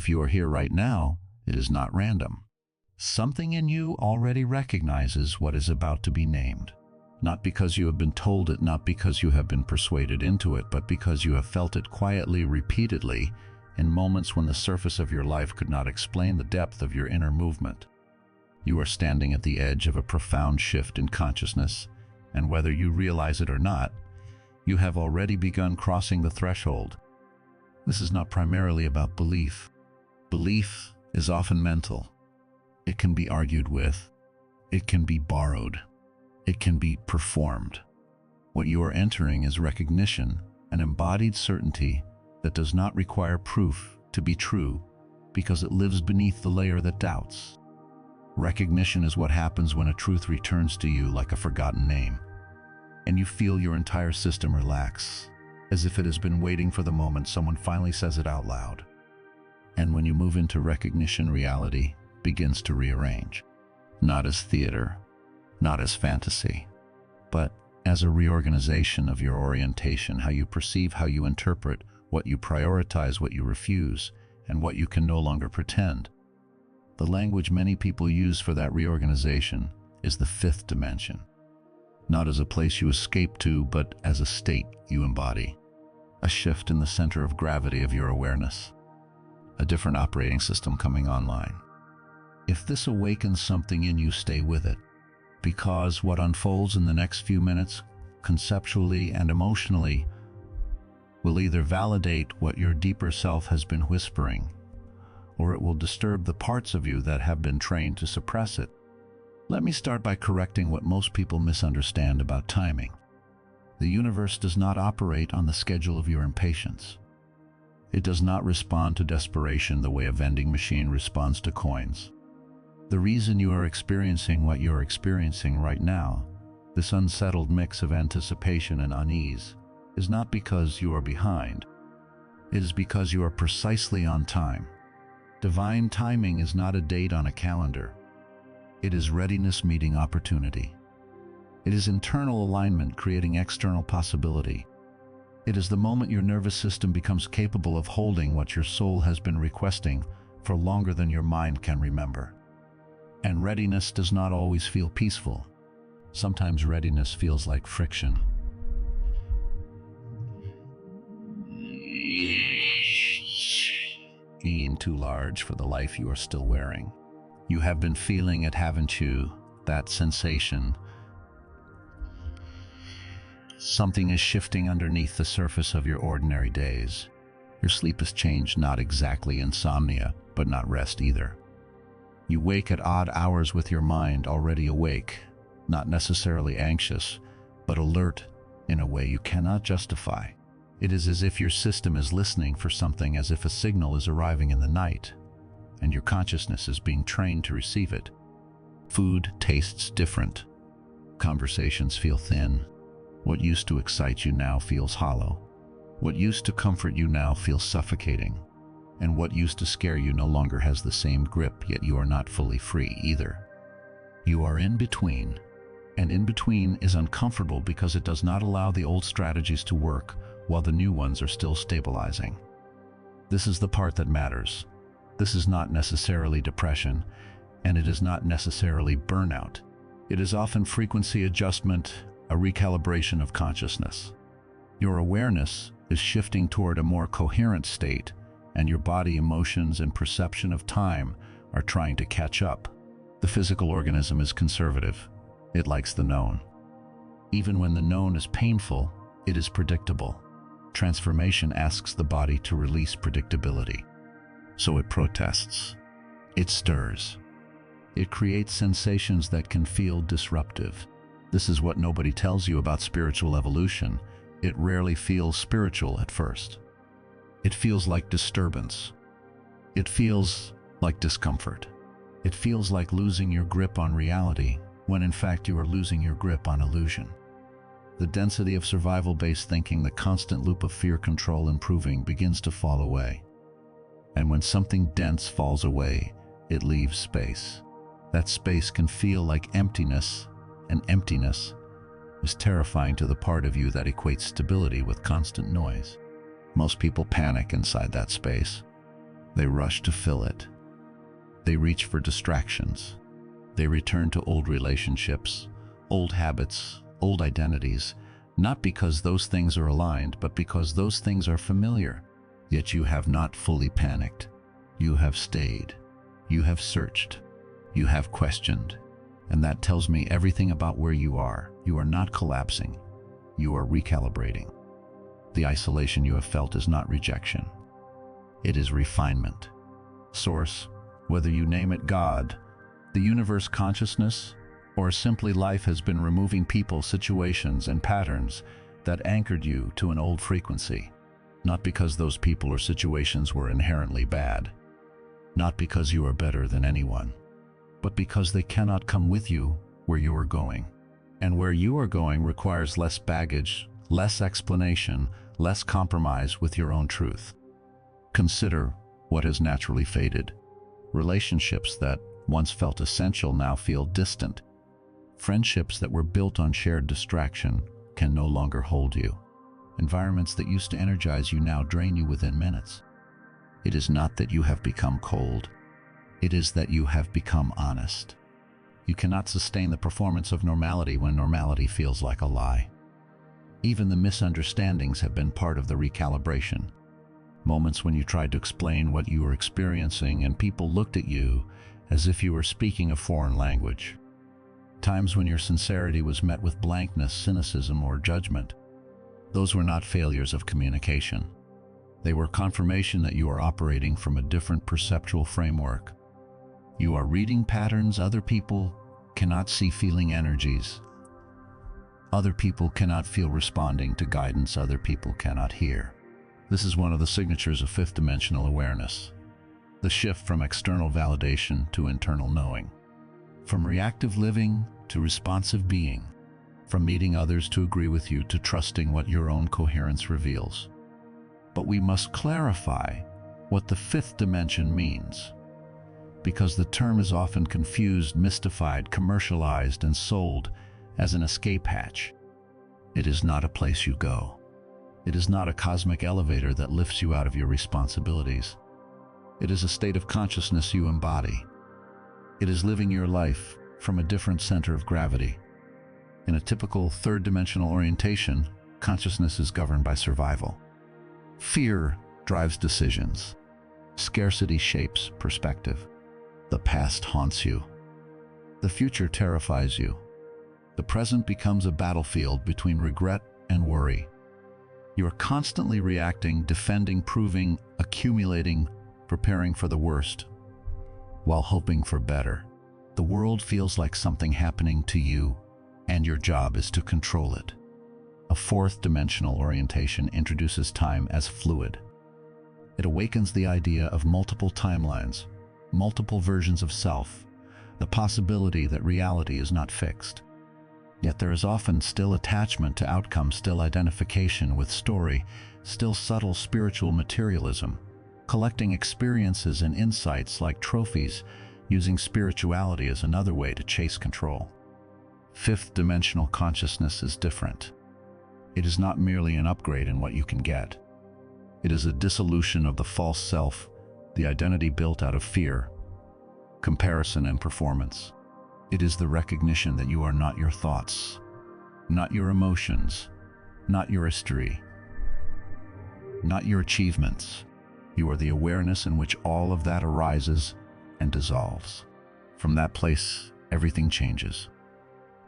If you are here right now, it is not random. Something in you already recognizes what is about to be named. Not because you have been told it, not because you have been persuaded into it, but because you have felt it quietly, repeatedly, in moments when the surface of your life could not explain the depth of your inner movement. You are standing at the edge of a profound shift in consciousness, and whether you realize it or not, you have already begun crossing the threshold. This is not primarily about belief. Belief is often mental. It can be argued with. It can be borrowed. It can be performed. What you are entering is recognition, an embodied certainty that does not require proof to be true because it lives beneath the layer that doubts. Recognition is what happens when a truth returns to you like a forgotten name, and you feel your entire system relax, as if it has been waiting for the moment someone finally says it out loud. And when you move into recognition, reality begins to rearrange, not as theater, not as fantasy, but as a reorganization of your orientation, how you perceive, how you interpret, what you prioritize, what you refuse, and what you can no longer pretend. The language many people use for that reorganization is the fifth dimension, not as a place you escape to, but as a state you embody, a shift in the center of gravity of your awareness, a different operating system coming online. If this awakens something in you, stay with it, because what unfolds in the next few minutes, conceptually and emotionally, will either validate what your deeper self has been whispering, or it will disturb the parts of you that have been trained to suppress it. Let me start by correcting what most people misunderstand about timing. The universe does not operate on the schedule of your impatience. It does not respond to desperation the way a vending machine responds to coins. The reason you are experiencing what you are experiencing right now, this unsettled mix of anticipation and unease, is not because you are behind. It is because you are precisely on time. Divine timing is not a date on a calendar. It is readiness meeting opportunity. It is internal alignment creating external possibility. It is the moment your nervous system becomes capable of holding what your soul has been requesting for longer than your mind can remember. And readiness does not always feel peaceful. Sometimes readiness feels like friction. Being too large for the life you are still wearing. You have been feeling it, haven't you? That sensation. Something is shifting underneath the surface of your ordinary days. Your sleep has changed, not exactly insomnia, but not rest either. You wake at odd hours with your mind already awake, not necessarily anxious, but alert in a way you cannot justify. It is as if your system is listening for something, as if a signal is arriving in the night, and your consciousness is being trained to receive it. Food tastes different. Conversations feel thin. What used to excite you now feels hollow. What used to comfort you now feels suffocating. And what used to scare you no longer has the same grip, yet you are not fully free either. You are in between, and in between is uncomfortable because it does not allow the old strategies to work while the new ones are still stabilizing. This is the part that matters. This is not necessarily depression, and it is not necessarily burnout. It is often frequency adjustment, a recalibration of consciousness. Your awareness is shifting toward a more coherent state, and your body, emotions, and perception of time are trying to catch up. The physical organism is conservative. It likes the known. Even when the known is painful, it is predictable. Transformation asks the body to release predictability. So it protests. It stirs. It creates sensations that can feel disruptive. This is what nobody tells you about spiritual evolution. It rarely feels spiritual at first. It feels like disturbance. It feels like discomfort. It feels like losing your grip on reality, when in fact you are losing your grip on illusion. The density of survival-based thinking, the constant loop of fear, control, and proving begins to fall away. And when something dense falls away, it leaves space. That space can feel like emptiness, and emptiness is terrifying to the part of you that equates stability with constant noise. Most people panic inside that space. They rush to fill it. They reach for distractions. They return to old relationships, old habits, old identities, not because those things are aligned, but because those things are familiar. Yet you have not fully panicked. You have stayed. You have searched. You have questioned. And that tells me everything about where you are. You are not collapsing. You are recalibrating. The isolation you have felt is not rejection. It is refinement. Source, whether you name it God, the universe consciousness, or simply life, has been removing people, situations, and patterns that anchored you to an old frequency. Not because those people or situations were inherently bad. Not because you are better than anyone, but because they cannot come with you where you are going. And where you are going requires less baggage, less explanation, less compromise with your own truth. Consider what has naturally faded. Relationships that once felt essential now feel distant. Friendships that were built on shared distraction can no longer hold you. Environments that used to energize you now drain you within minutes. It is not that you have become cold. It is that you have become honest. You cannot sustain the performance of normality when normality feels like a lie. Even the misunderstandings have been part of the recalibration. Moments when you tried to explain what you were experiencing and people looked at you as if you were speaking a foreign language. Times when your sincerity was met with blankness, cynicism, or judgment. Those were not failures of communication. They were confirmation that you are operating from a different perceptual framework. You are reading patterns other people cannot see, feeling energies other people cannot feel, responding to guidance other people cannot hear. This is one of the signatures of fifth dimensional awareness. The shift from external validation to internal knowing. From reactive living to responsive being. From meeting others to agree with you to trusting what your own coherence reveals. But we must clarify what the fifth dimension means, because the term is often confused, mystified, commercialized, and sold as an escape hatch. It is not a place you go. It is not a cosmic elevator that lifts you out of your responsibilities. It is a state of consciousness you embody. It is living your life from a different center of gravity. In a typical third-dimensional orientation, consciousness is governed by survival. Fear drives decisions. Scarcity shapes perspective. The past haunts you. The future terrifies you. The present becomes a battlefield between regret and worry. You are constantly reacting, defending, proving, accumulating, preparing for the worst, while hoping for better. The world feels like something happening to you, and your job is to control it. A fourth dimensional orientation introduces time as fluid. It awakens the idea of multiple timelines, multiple versions of self, the possibility that reality is not fixed. Yet there is often still attachment to outcome, still identification with story, still subtle spiritual materialism, collecting experiences and insights like trophies, using spirituality as another way to chase control. Fifth dimensional consciousness is different. It is not merely an upgrade in what you can get. It is a dissolution of the false self, the identity built out of fear, comparison, and performance. It is the recognition that you are not your thoughts, not your emotions, not your history, not your achievements. You are the awareness in which all of that arises and dissolves. From that place, everything changes.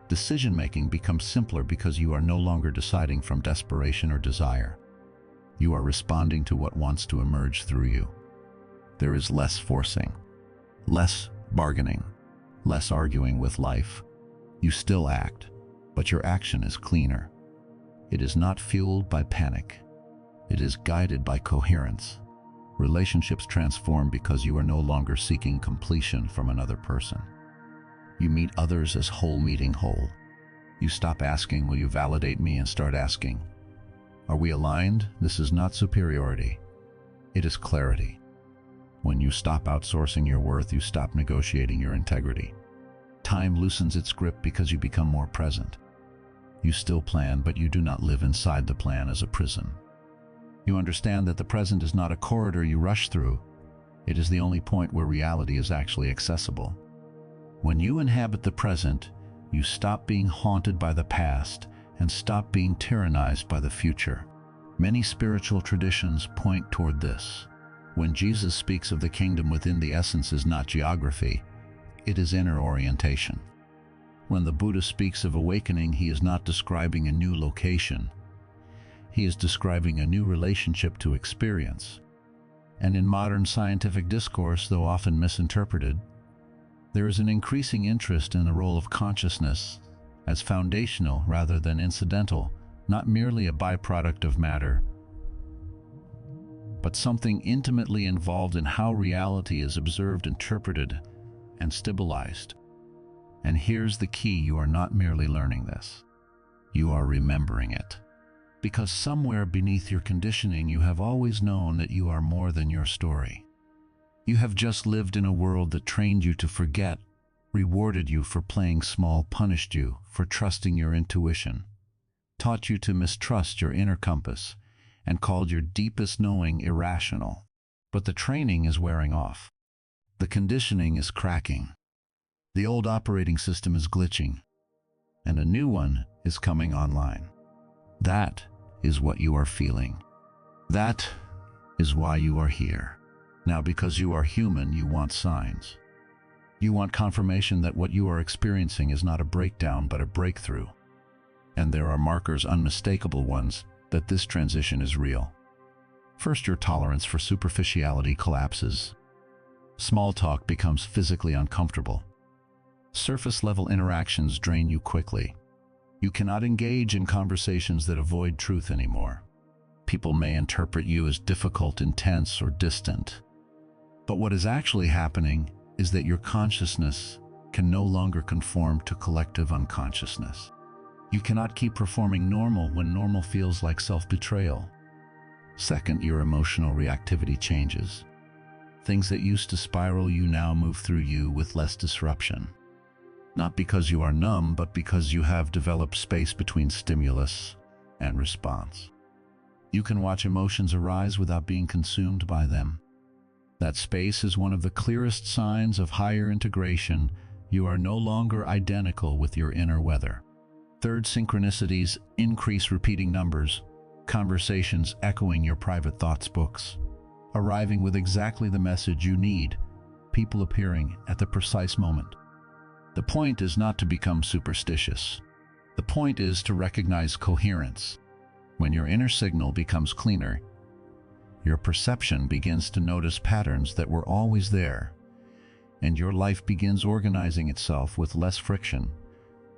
Decision-making becomes simpler because you are no longer deciding from desperation or desire. You are responding to what wants to emerge through you. There is less forcing, less bargaining, less arguing with life. You still act, but your action is cleaner. It is not fueled by panic. It is guided by coherence. Relationships transform because you are no longer seeking completion from another person. You meet others as whole meeting whole. You stop asking, "Will you validate me?" and start asking, "Are we aligned?" This is not superiority. It is clarity. When you stop outsourcing your worth, you stop negotiating your integrity. Time loosens its grip because you become more present. You still plan, but you do not live inside the plan as a prison. You understand that the present is not a corridor you rush through. It is the only point where reality is actually accessible. When you inhabit the present, you stop being haunted by the past and stop being tyrannized by the future. Many spiritual traditions point toward this. When Jesus speaks of the kingdom within, the essence is not geography, it is inner orientation. When the Buddha speaks of awakening, he is not describing a new location. He is describing a new relationship to experience. And in modern scientific discourse, though often misinterpreted, there is an increasing interest in the role of consciousness as foundational rather than incidental, not merely a byproduct of matter, but something intimately involved in how reality is observed, interpreted, and stabilised. And here's the key: you are not merely learning this, you are remembering it. Because somewhere beneath your conditioning, you have always known that you are more than your story. You have just lived in a world that trained you to forget, rewarded you for playing small, punished you for trusting your intuition, taught you to mistrust your inner compass, and called your deepest knowing irrational. But the training is wearing off. The conditioning is cracking. The old operating system is glitching, and a new one is coming online. That is what you are feeling. That is why you are here. Now, because you are human, you want signs. You want confirmation that what you are experiencing is not a breakdown, but a breakthrough. And there are markers, unmistakable ones, that this transition is real. First, your tolerance for superficiality collapses. Small talk becomes physically uncomfortable. Surface-level interactions drain you quickly. You cannot engage in conversations that avoid truth anymore. People may interpret you as difficult, intense, or distant. But what is actually happening is that your consciousness can no longer conform to collective unconsciousness. You cannot keep performing normal when normal feels like self-betrayal. Second, your emotional reactivity changes. Things that used to spiral you now move through you with less disruption. Not because you are numb, but because you have developed space between stimulus and response. You can watch emotions arise without being consumed by them. That space is one of the clearest signs of higher integration. You are no longer identical with your inner weather. Third, synchronicities increase, repeating numbers, conversations echoing your private thoughts books, arriving with exactly the message you need, people appearing at the precise moment. The point is not to become superstitious. The point is to recognize coherence. When your inner signal becomes cleaner, your perception begins to notice patterns that were always there, and your life begins organizing itself with less friction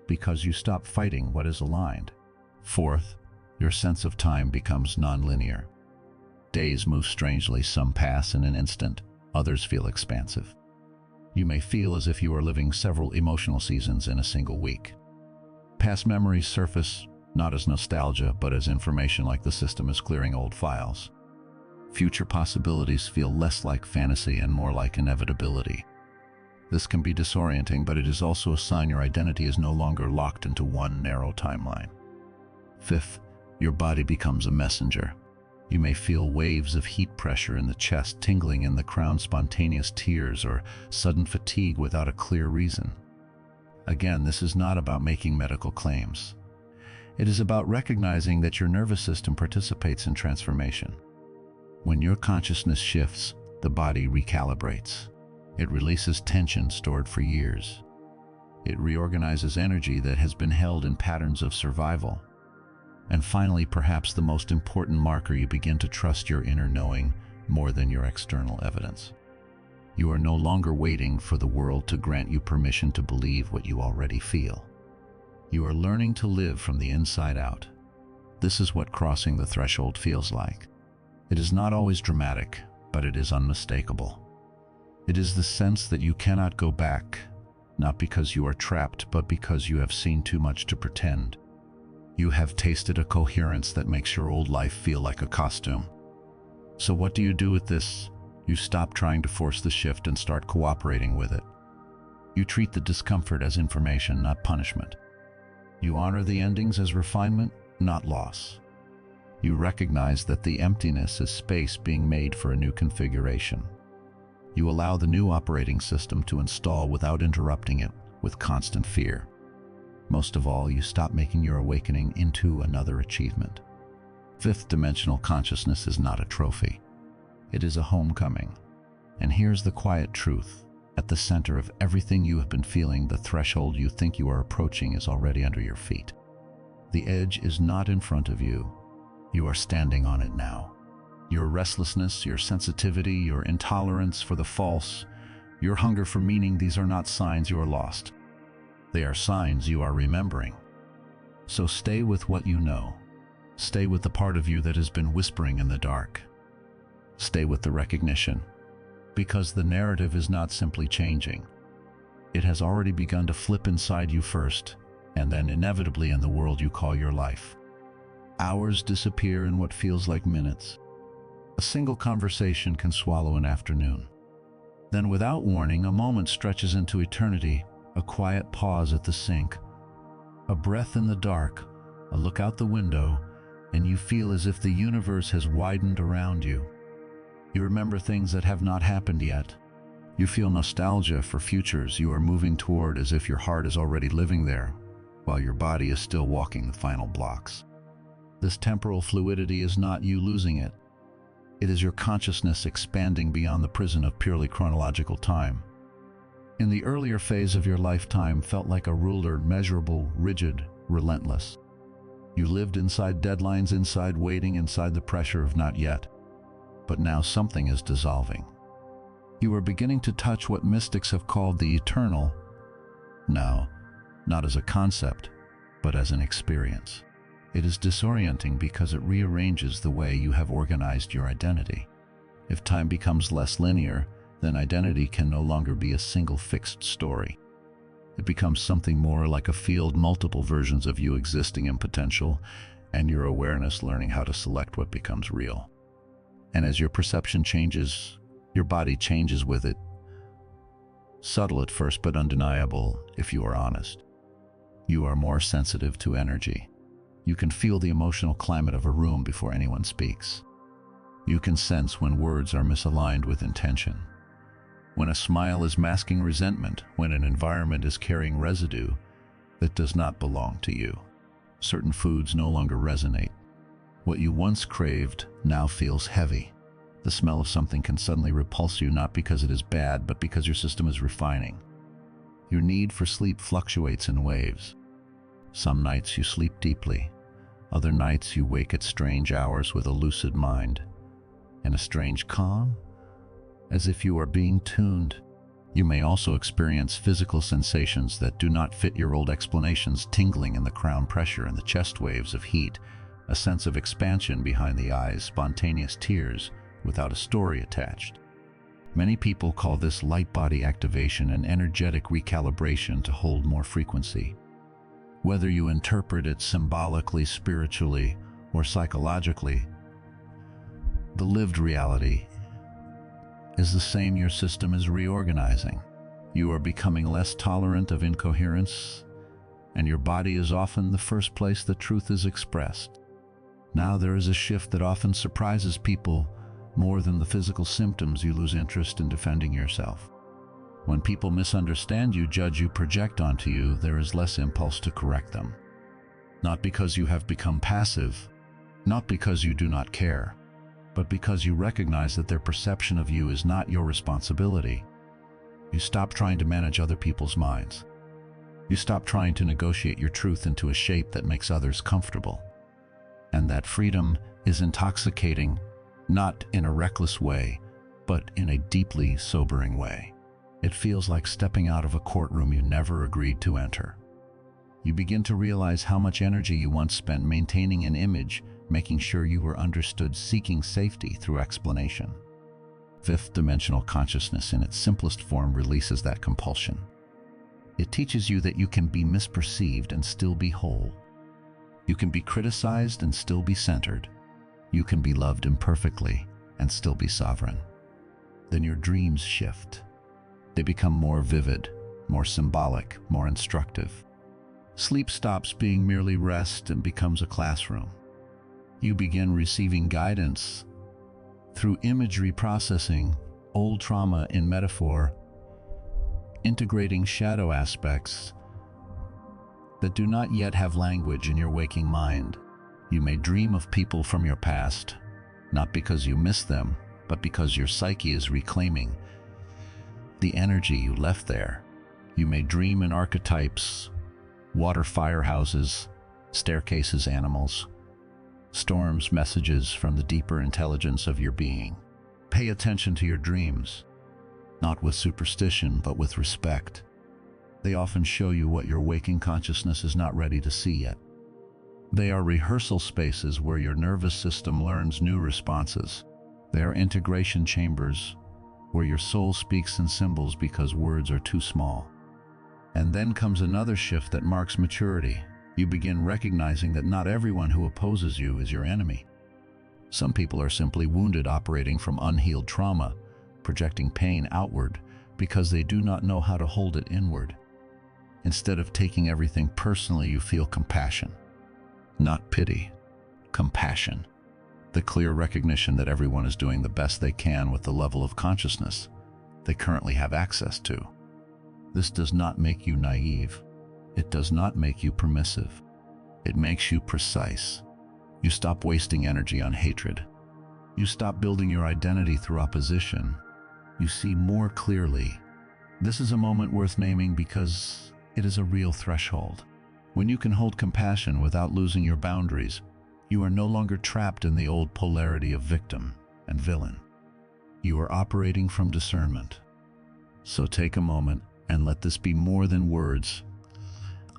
because you stop fighting what is aligned. Fourth, your sense of time becomes nonlinear. Days move strangely. Some pass in an instant, others feel expansive. You may feel as if you are living several emotional seasons in a single week. Past memories surface, not as nostalgia, but as information, like the system is clearing old files. Future possibilities feel less like fantasy and more like inevitability. This can be disorienting, but it is also a sign your identity is no longer locked into one narrow timeline. Fifth, your body becomes a messenger. You may feel waves of heat pressure in the chest, tingling in the crown, spontaneous tears, or sudden fatigue without a clear reason. Again, this is not about making medical claims. It is about recognizing that your nervous system participates in transformation. When your consciousness shifts, the body recalibrates. It releases tension stored for years. It reorganizes energy that has been held in patterns of survival. And finally, perhaps the most important marker, you begin to trust your inner knowing more than your external evidence. You are no longer waiting for the world to grant you permission to believe what you already feel. You are learning to live from the inside out. This is what crossing the threshold feels like. It is not always dramatic, but it is unmistakable. It is the sense that you cannot go back, not because you are trapped, but because you have seen too much to pretend. You have tasted a coherence that makes your old life feel like a costume. So what do you do with this? You stop trying to force the shift and start cooperating with it. You treat the discomfort as information, not punishment. You honor the endings as refinement, not loss. You recognize that the emptiness is space being made for a new configuration. You allow the new operating system to install without interrupting it with constant fear. Most of all, you stop making your awakening into another achievement. Fifth dimensional consciousness is not a trophy. It is a homecoming. And here's the quiet truth. At the center of everything you have been feeling, the threshold you think you are approaching is already under your feet. The edge is not in front of you. You are standing on it now. Your restlessness, your sensitivity, your intolerance for the false, your hunger for meaning, these are not signs you are lost. They are signs you are remembering. So stay with what you know. Stay with the part of you that has been whispering in the dark. Stay with the recognition, because the narrative is not simply changing. It has already begun to flip inside you first, and then inevitably in the world you call your life. Hours disappear in what feels like minutes. A single conversation can swallow an afternoon. Then without warning, a moment stretches into eternity, a quiet pause at the sink, a breath in the dark, a look out the window, and you feel as if the universe has widened around you. You remember things that have not happened yet. You feel nostalgia for futures you are moving toward, as if your heart is already living there, while your body is still walking the final blocks. This temporal fluidity is not you losing it. It is your consciousness expanding beyond the prison of purely chronological time. In the earlier phase of your lifetime felt like a ruler, measurable, rigid, relentless. You lived inside deadlines, inside waiting, inside the pressure of not yet. But now something is dissolving. You are beginning to touch what mystics have called the eternal. Now, not as a concept, but as an experience. It is disorienting because it rearranges the way you have organized your identity. If time becomes less linear, then identity can no longer be a single fixed story. It becomes something more like a field, multiple versions of you existing in potential, and your awareness learning how to select what becomes real. And as your perception changes, your body changes with it. Subtle at first, but undeniable if you are honest. You are more sensitive to energy. You can feel the emotional climate of a room before anyone speaks. You can sense when words are misaligned with intention. When a smile is masking resentment, when an environment is carrying residue that does not belong to you. Certain foods no longer resonate. What you once craved now feels heavy. The smell of something can suddenly repulse you, not because it is bad, but because your system is refining. Your need for sleep fluctuates in waves. Some nights you sleep deeply. Other nights you wake at strange hours with a lucid mind and a strange calm, as if you are being tuned. You may also experience physical sensations that do not fit your old explanations, tingling in the crown, pressure in the chest, waves of heat, a sense of expansion behind the eyes, spontaneous tears without a story attached. Many people call this light body activation, an energetic recalibration to hold more frequency. Whether you interpret it symbolically, spiritually, or psychologically, the lived reality is the same. Your system is reorganizing. You are becoming less tolerant of incoherence, and your body is often the first place the truth is expressed. Now there is a shift that often surprises people. More than the physical symptoms, you lose interest in defending yourself. When people misunderstand you, judge you, project onto you, there is less impulse to correct them. Not because you have become passive, not because you do not care, but because you recognize that their perception of you is not your responsibility. You stop trying to manage other people's minds. You stop trying to negotiate your truth into a shape that makes others comfortable. And that freedom is intoxicating, not in a reckless way, but in a deeply sobering way. It feels like stepping out of a courtroom you never agreed to enter. You begin to realize how much energy you once spent maintaining an image, making sure you were understood, seeking safety through explanation. Fifth dimensional consciousness in its simplest form releases that compulsion. It teaches you that you can be misperceived and still be whole. You can be criticized and still be centered. You can be loved imperfectly and still be sovereign. Then your dreams shift. They become more vivid, more symbolic, more instructive. Sleep stops being merely rest and becomes a classroom. You begin receiving guidance through imagery processing, old trauma in metaphor, integrating shadow aspects that do not yet have language in your waking mind. You may dream of people from your past, not because you miss them, but because your psyche is reclaiming the energy you left there. You may dream in archetypes, water firehouses, staircases, animals, storms, messages from the deeper intelligence of your being. Pay attention to your dreams, not with superstition, but with respect. They often show you what your waking consciousness is not ready to see yet. They are rehearsal spaces where your nervous system learns new responses. They are integration chambers where your soul speaks in symbols because words are too small. And then comes another shift that marks maturity. You begin recognizing that not everyone who opposes you is your enemy. Some people are simply wounded, operating from unhealed trauma, projecting pain outward because they do not know how to hold it inward. Instead of taking everything personally, you feel compassion. Not pity, compassion. The clear recognition that everyone is doing the best they can with the level of consciousness they currently have access to. This does not make you naive. It does not make you permissive. It makes you precise. You stop wasting energy on hatred. You stop building your identity through opposition. You see more clearly. This is a moment worth naming because it is a real threshold. When you can hold compassion without losing your boundaries, you are no longer trapped in the old polarity of victim and villain. You are operating from discernment. So take a moment and let this be more than words.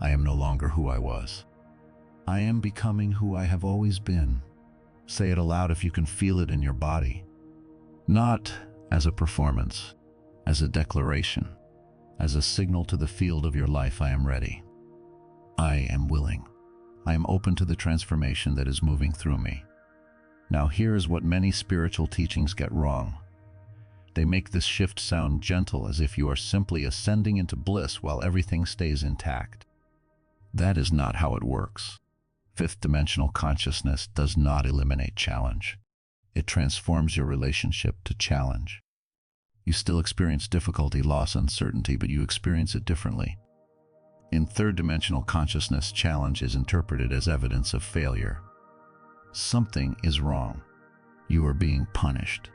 I am no longer who I was. I am becoming who I have always been. Say it aloud if you can feel it in your body. Not as a performance, as a declaration, as a signal to the field of your life. I am ready. I am willing. I am open to the transformation that is moving through me. Now here is what many spiritual teachings get wrong. They make this shift sound gentle, as if you are simply ascending into bliss while everything stays intact. That is not how it works. Fifth dimensional consciousness does not eliminate challenge. It transforms your relationship to challenge. You still experience difficulty, loss, uncertainty, but you experience it differently. In third dimensional consciousness, challenge is interpreted as evidence of failure. Something is wrong. You are being punished.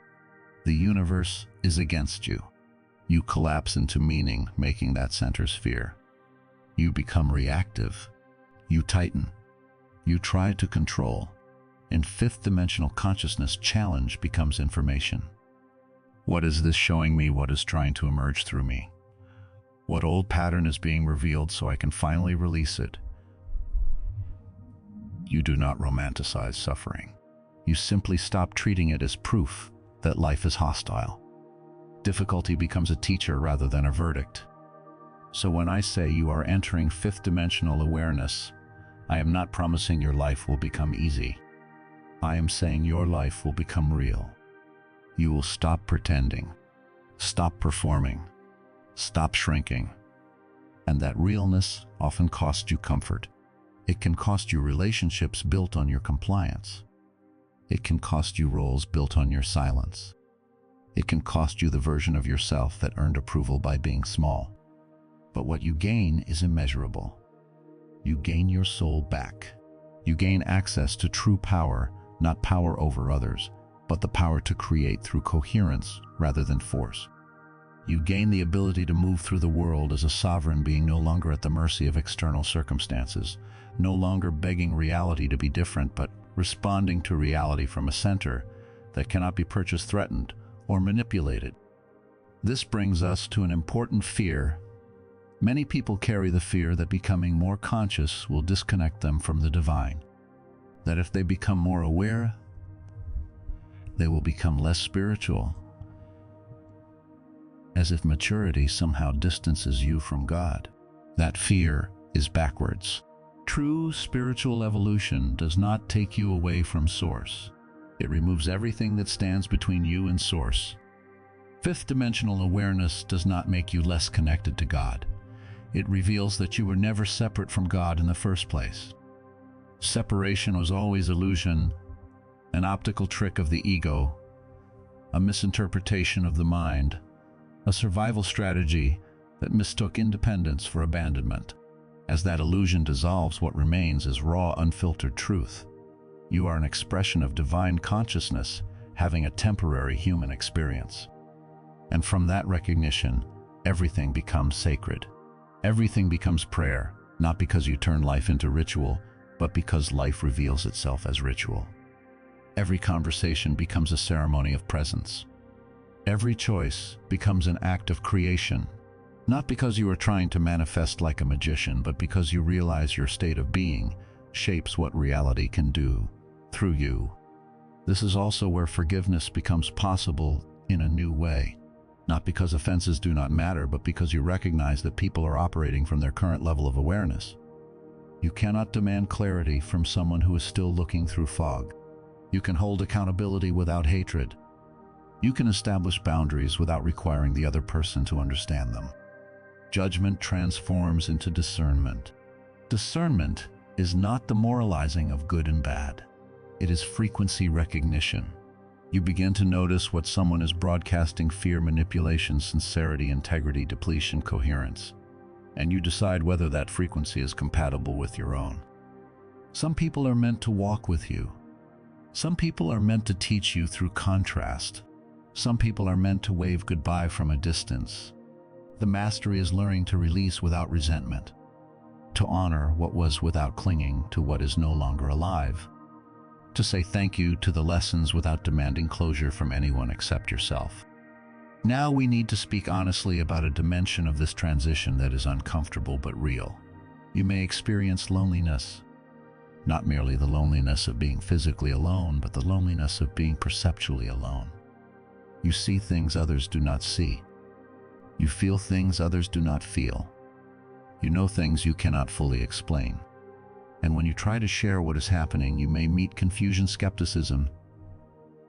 The universe is against you. You collapse into meaning, making that center sphere. You become reactive. You tighten. You try to control. In fifth dimensional consciousness, challenge becomes information. What is this showing me? What is trying to emerge through me? What old pattern is being revealed so I can finally release it? You do not romanticize suffering. You simply stop treating it as proof that life is hostile. Difficulty becomes a teacher rather than a verdict. So when I say you are entering fifth dimensional awareness, I am not promising your life will become easy. I am saying your life will become real. You will stop pretending, stop performing, stop shrinking. And that realness often costs you comfort. It can cost you relationships built on your compliance. It can cost you roles built on your silence. It can cost you the version of yourself that earned approval by being small. But what you gain is immeasurable. You gain your soul back. You gain access to true power, not power over others, but the power to create through coherence rather than force. You gain the ability to move through the world as a sovereign being, no longer at the mercy of external circumstances, no longer begging reality to be different, but responding to reality from a center that cannot be purchased, threatened, or manipulated. This brings us to an important fear. Many people carry the fear that becoming more conscious will disconnect them from the divine, that if they become more aware, they will become less spiritual, as if maturity somehow distances you from God. That fear is backwards. True spiritual evolution does not take you away from Source. It removes everything that stands between you and Source. Fifth dimensional awareness does not make you less connected to God. It reveals that you were never separate from God in the first place. Separation was always illusion, an optical trick of the ego, a misinterpretation of the mind, a survival strategy that mistook independence for abandonment. As that illusion dissolves, what remains is raw, unfiltered truth. You are an expression of divine consciousness, having a temporary human experience. And from that recognition, everything becomes sacred. Everything becomes prayer, not because you turn life into ritual, but because life reveals itself as ritual. Every conversation becomes a ceremony of presence. Every choice becomes an act of creation, not because you are trying to manifest like a magician, but because you realize your state of being shapes what reality can do through you. This is also where forgiveness becomes possible in a new way, not because offenses do not matter, but because you recognize that people are operating from their current level of awareness. You cannot demand clarity from someone who is still looking through fog. You can hold accountability without hatred. You can establish boundaries without requiring the other person to understand them. Judgment transforms into discernment. Discernment is not the moralizing of good and bad. It is frequency recognition. You begin to notice what someone is broadcasting: fear, manipulation, sincerity, integrity, depletion, coherence. And you decide whether that frequency is compatible with your own. Some people are meant to walk with you. Some people are meant to teach you through contrast. Some people are meant to wave goodbye from a distance. The mastery is learning to release without resentment, to honor what was without clinging to what is no longer alive, to say thank you to the lessons without demanding closure from anyone except yourself. Now we need to speak honestly about a dimension of this transition that is uncomfortable but real. You may experience loneliness, not merely the loneliness of being physically alone, but the loneliness of being perceptually alone. You see things others do not see. You feel things others do not feel. You know things you cannot fully explain. And when you try to share what is happening, you may meet confusion, skepticism,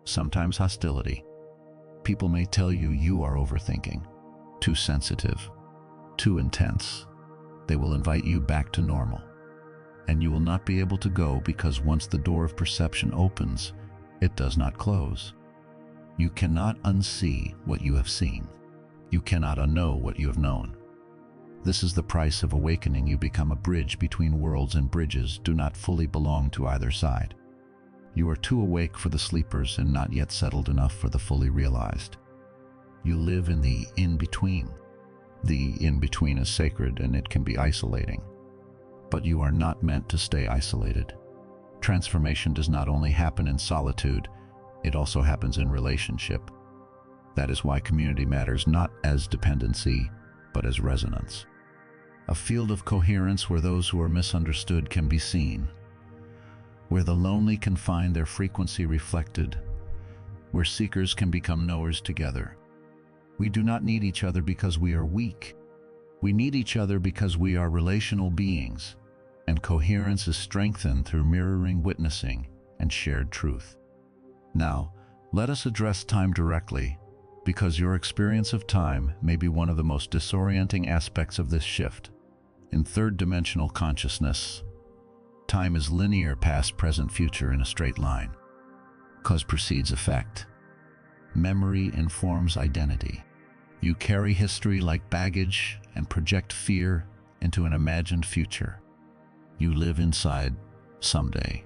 sometimes hostility. People may tell you you are overthinking, too sensitive, too intense. They will invite you back to normal. And you will not be able to go, because once the door of perception opens, it does not close. You cannot unsee what you have seen. You cannot unknow what you have known. This is the price of awakening. You become a bridge between worlds, and bridges do not fully belong to either side. You are too awake for the sleepers and not yet settled enough for the fully realized. You live in the in-between. The in-between is sacred, and it can be isolating. But you are not meant to stay isolated. Transformation does not only happen in solitude, it also happens in relationship. That is why community matters, not as dependency, but as resonance. A field of coherence where those who are misunderstood can be seen, where the lonely can find their frequency reflected, where seekers can become knowers together. We do not need each other because we are weak. We need each other because we are relational beings, and coherence is strengthened through mirroring, witnessing, and shared truth. Now, let us address time directly, because your experience of time may be one of the most disorienting aspects of this shift. In third-dimensional consciousness, time is linear: past, present, future in a straight line. Cause precedes effect. Memory informs identity. You carry history like baggage and project fear into an imagined future. You live inside someday.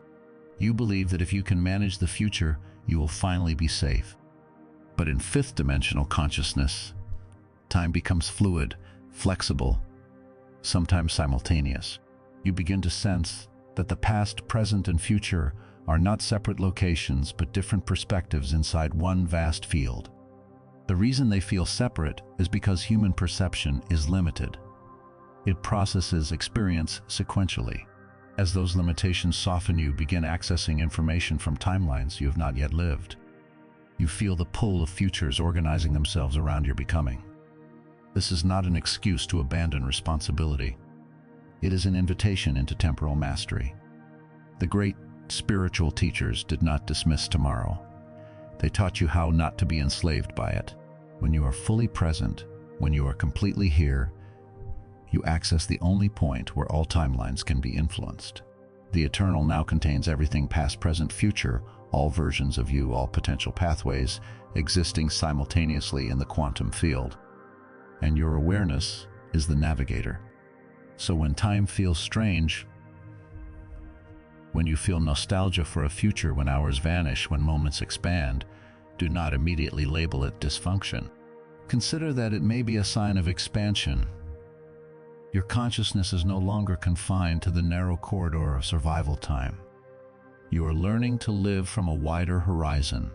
You believe that if you can manage the future, you will finally be safe. But in fifth-dimensional consciousness, time becomes fluid, flexible, sometimes simultaneous. You begin to sense that the past, present, and future are not separate locations, but different perspectives inside one vast field. The reason they feel separate is because human perception is limited. It processes experience sequentially. As those limitations soften, you begin accessing information from timelines you have not yet lived. You feel the pull of futures organizing themselves around your becoming. This is not an excuse to abandon responsibility. It is an invitation into temporal mastery. The great spiritual teachers did not dismiss tomorrow. They taught you how not to be enslaved by it. When you are fully present, when you are completely here, you access the only point where all timelines can be influenced. The eternal now contains everything past, present, future, all versions of you, all potential pathways existing simultaneously in the quantum field. And your awareness is the navigator. So when time feels strange, when you feel nostalgia for a future, when hours vanish, when moments expand, do not immediately label it dysfunction. Consider that it may be a sign of expansion. Your consciousness is no longer confined to the narrow corridor of survival time. You are learning to live from a wider horizon,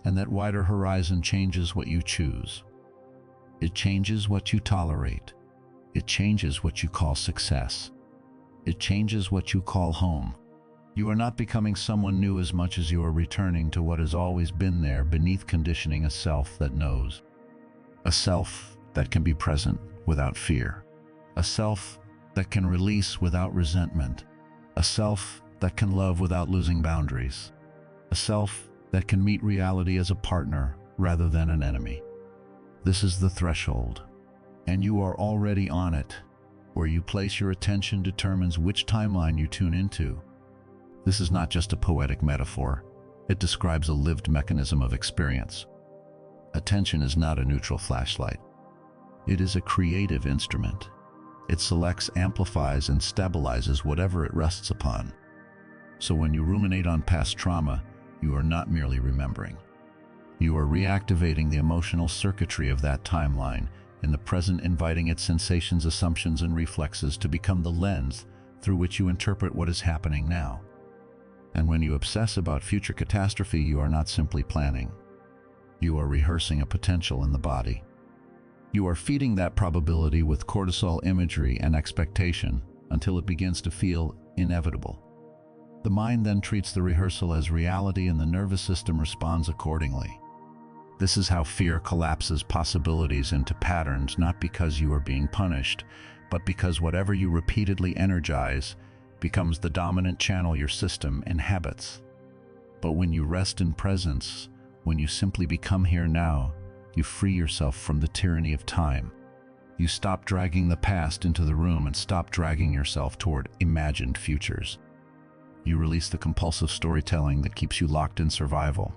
and that wider horizon changes what you choose. It changes what you tolerate. It changes what you call success. It changes what you call home. You are not becoming someone new as much as you are returning to what has always been there beneath conditioning, a self that knows. A self that can be present without fear. A self that can release without resentment. A self that can love without losing boundaries. A self that can meet reality as a partner rather than an enemy. This is the threshold, and you are already on it. Where you place your attention determines which timeline you tune into. This is not just a poetic metaphor. It describes a lived mechanism of experience. Attention is not a neutral flashlight. It is a creative instrument. It selects, amplifies, and stabilizes whatever it rests upon. So when you ruminate on past trauma, you are not merely remembering. You are reactivating the emotional circuitry of that timeline, in the present, inviting its sensations, assumptions, and reflexes to become the lens through which you interpret what is happening now. And when you obsess about future catastrophe, you are not simply planning. You are rehearsing a potential in the body. You are feeding that probability with cortisol imagery and expectation until it begins to feel inevitable. The mind then treats the rehearsal as reality, and the nervous system responds accordingly. This is how fear collapses possibilities into patterns, not because you are being punished, but because whatever you repeatedly energize becomes the dominant channel your system inhabits. But when you rest in presence, when you simply become here now, you free yourself from the tyranny of time. You stop dragging the past into the room and stop dragging yourself toward imagined futures. You release the compulsive storytelling that keeps you locked in survival.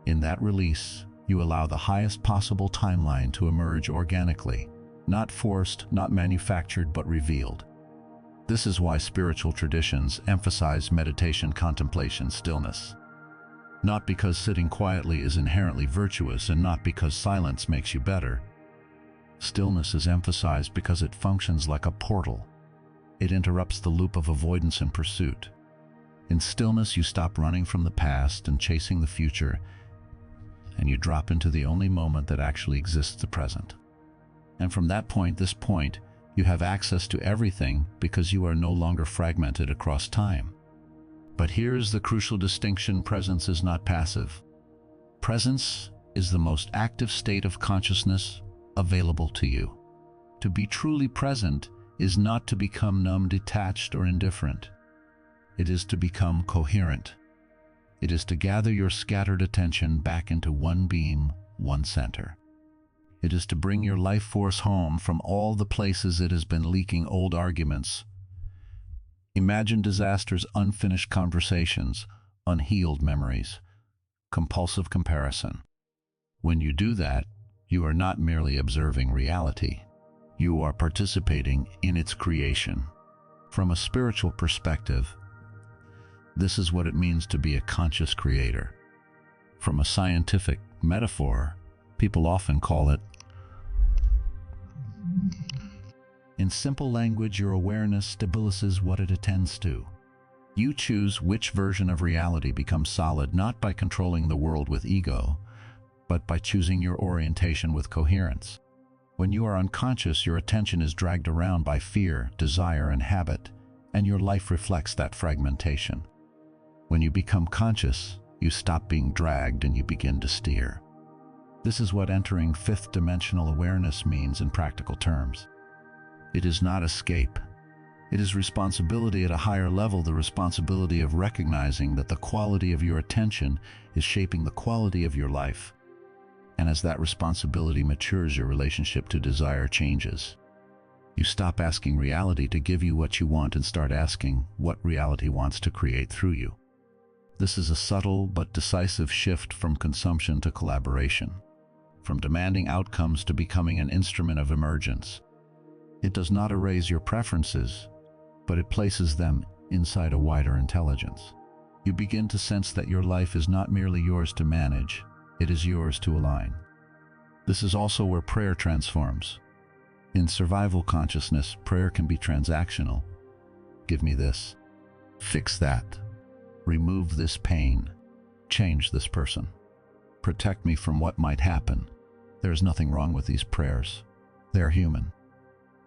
In that release, you allow the highest possible timeline to emerge organically, not forced, not manufactured, but revealed. This is why spiritual traditions emphasize meditation, contemplation, stillness. Not because sitting quietly is inherently virtuous, and not because silence makes you better. Stillness is emphasized because it functions like a portal. It interrupts the loop of avoidance and pursuit. In stillness, you stop running from the past and chasing the future, and you drop into the only moment that actually exists, the present. And from that point, this point, you have access to everything because you are no longer fragmented across time. But here's the crucial distinction: presence is not passive. Presence is the most active state of consciousness available to you. To be truly present is not to become numb, detached, or indifferent. It is to become coherent. It is to gather your scattered attention back into one beam, one center. It is to bring your life force home from all the places it has been leaking: old arguments, imagined disasters, unfinished conversations, unhealed memories, compulsive comparison. When you do that, you are not merely observing reality. You are participating in its creation. From a spiritual perspective, this is what it means to be a conscious creator. From a scientific metaphor, people often call it. In simple language, your awareness stabilises what it attends to. You choose which version of reality becomes solid, not by controlling the world with ego, but by choosing your orientation with coherence. When you are unconscious, your attention is dragged around by fear, desire, and habit, and your life reflects that fragmentation. When you become conscious, you stop being dragged and you begin to steer. This is what entering fifth-dimensional awareness means in practical terms. It is not escape. It is responsibility at a higher level, the responsibility of recognizing that the quality of your attention is shaping the quality of your life. And as that responsibility matures, your relationship to desire changes. You stop asking reality to give you what you want and start asking what reality wants to create through you. This is a subtle but decisive shift from consumption to collaboration, from demanding outcomes to becoming an instrument of emergence. It does not erase your preferences, but it places them inside a wider intelligence. You begin to sense that your life is not merely yours to manage, it is yours to align. This is also where prayer transforms. In survival consciousness, prayer can be transactional. Give me this. Fix that. Remove this pain. Change this person. Protect me from what might happen. There is nothing wrong with these prayers. They are human.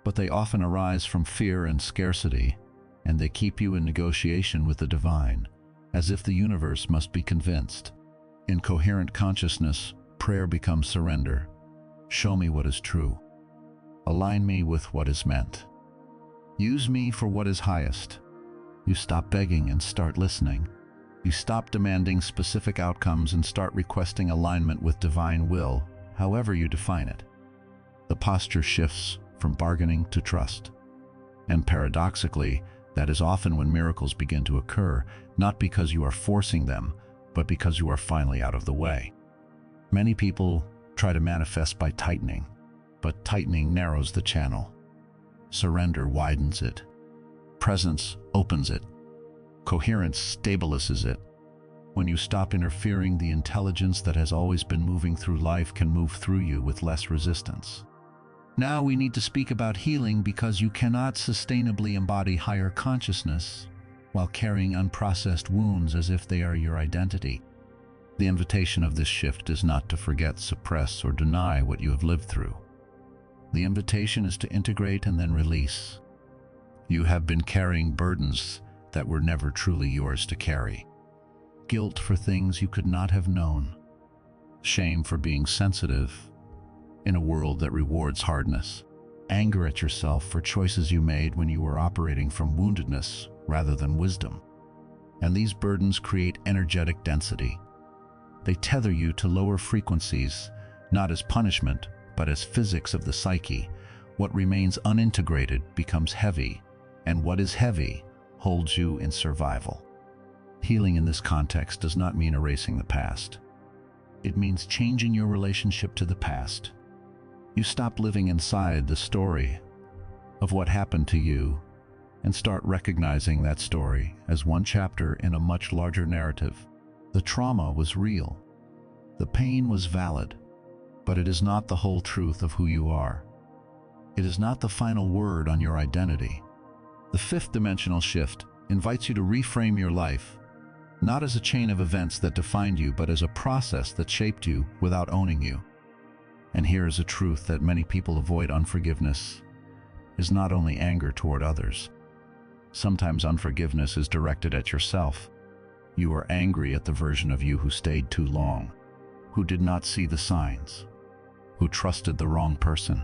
But they often arise from fear and scarcity, and they keep you in negotiation with the divine, as if the universe must be convinced. In coherent consciousness, prayer becomes surrender. Show me what is true. Align me with what is meant. Use me for what is highest. You stop begging and start listening. You stop demanding specific outcomes and start requesting alignment with divine will, however you define it. The posture shifts from bargaining to trust. And paradoxically, that is often when miracles begin to occur, not because you are forcing them, but because you are finally out of the way. Many people try to manifest by tightening, but tightening narrows the channel. Surrender widens it. Presence opens it. Coherence stabilises it. When you stop interfering, the intelligence that has always been moving through life can move through you with less resistance. Now we need to speak about healing, because you cannot sustainably embody higher consciousness while carrying unprocessed wounds as if they are your identity. The invitation of this shift is not to forget, suppress, or deny what you have lived through. The invitation is to integrate and then release. You have been carrying burdens that were never truly yours to carry. Guilt for things you could not have known. Shame for being sensitive in a world that rewards hardness. Anger at yourself for choices you made when you were operating from woundedness rather than wisdom. And these burdens create energetic density. They tether you to lower frequencies, not as punishment, but as physics of the psyche. What remains unintegrated becomes heavy, and what is heavy holds you in survival. Healing in this context does not mean erasing the past. It means changing your relationship to the past. You stop living inside the story of what happened to you and start recognizing that story as one chapter in a much larger narrative. The trauma was real. The pain was valid, but it is not the whole truth of who you are. It is not the final word on your identity. The fifth dimensional shift invites you to reframe your life, not as a chain of events that defined you, but as a process that shaped you without owning you. And here is a truth that many people avoid: unforgiveness is not only anger toward others. Sometimes unforgiveness is directed at yourself. You are angry at the version of you who stayed too long, who did not see the signs, who trusted the wrong person,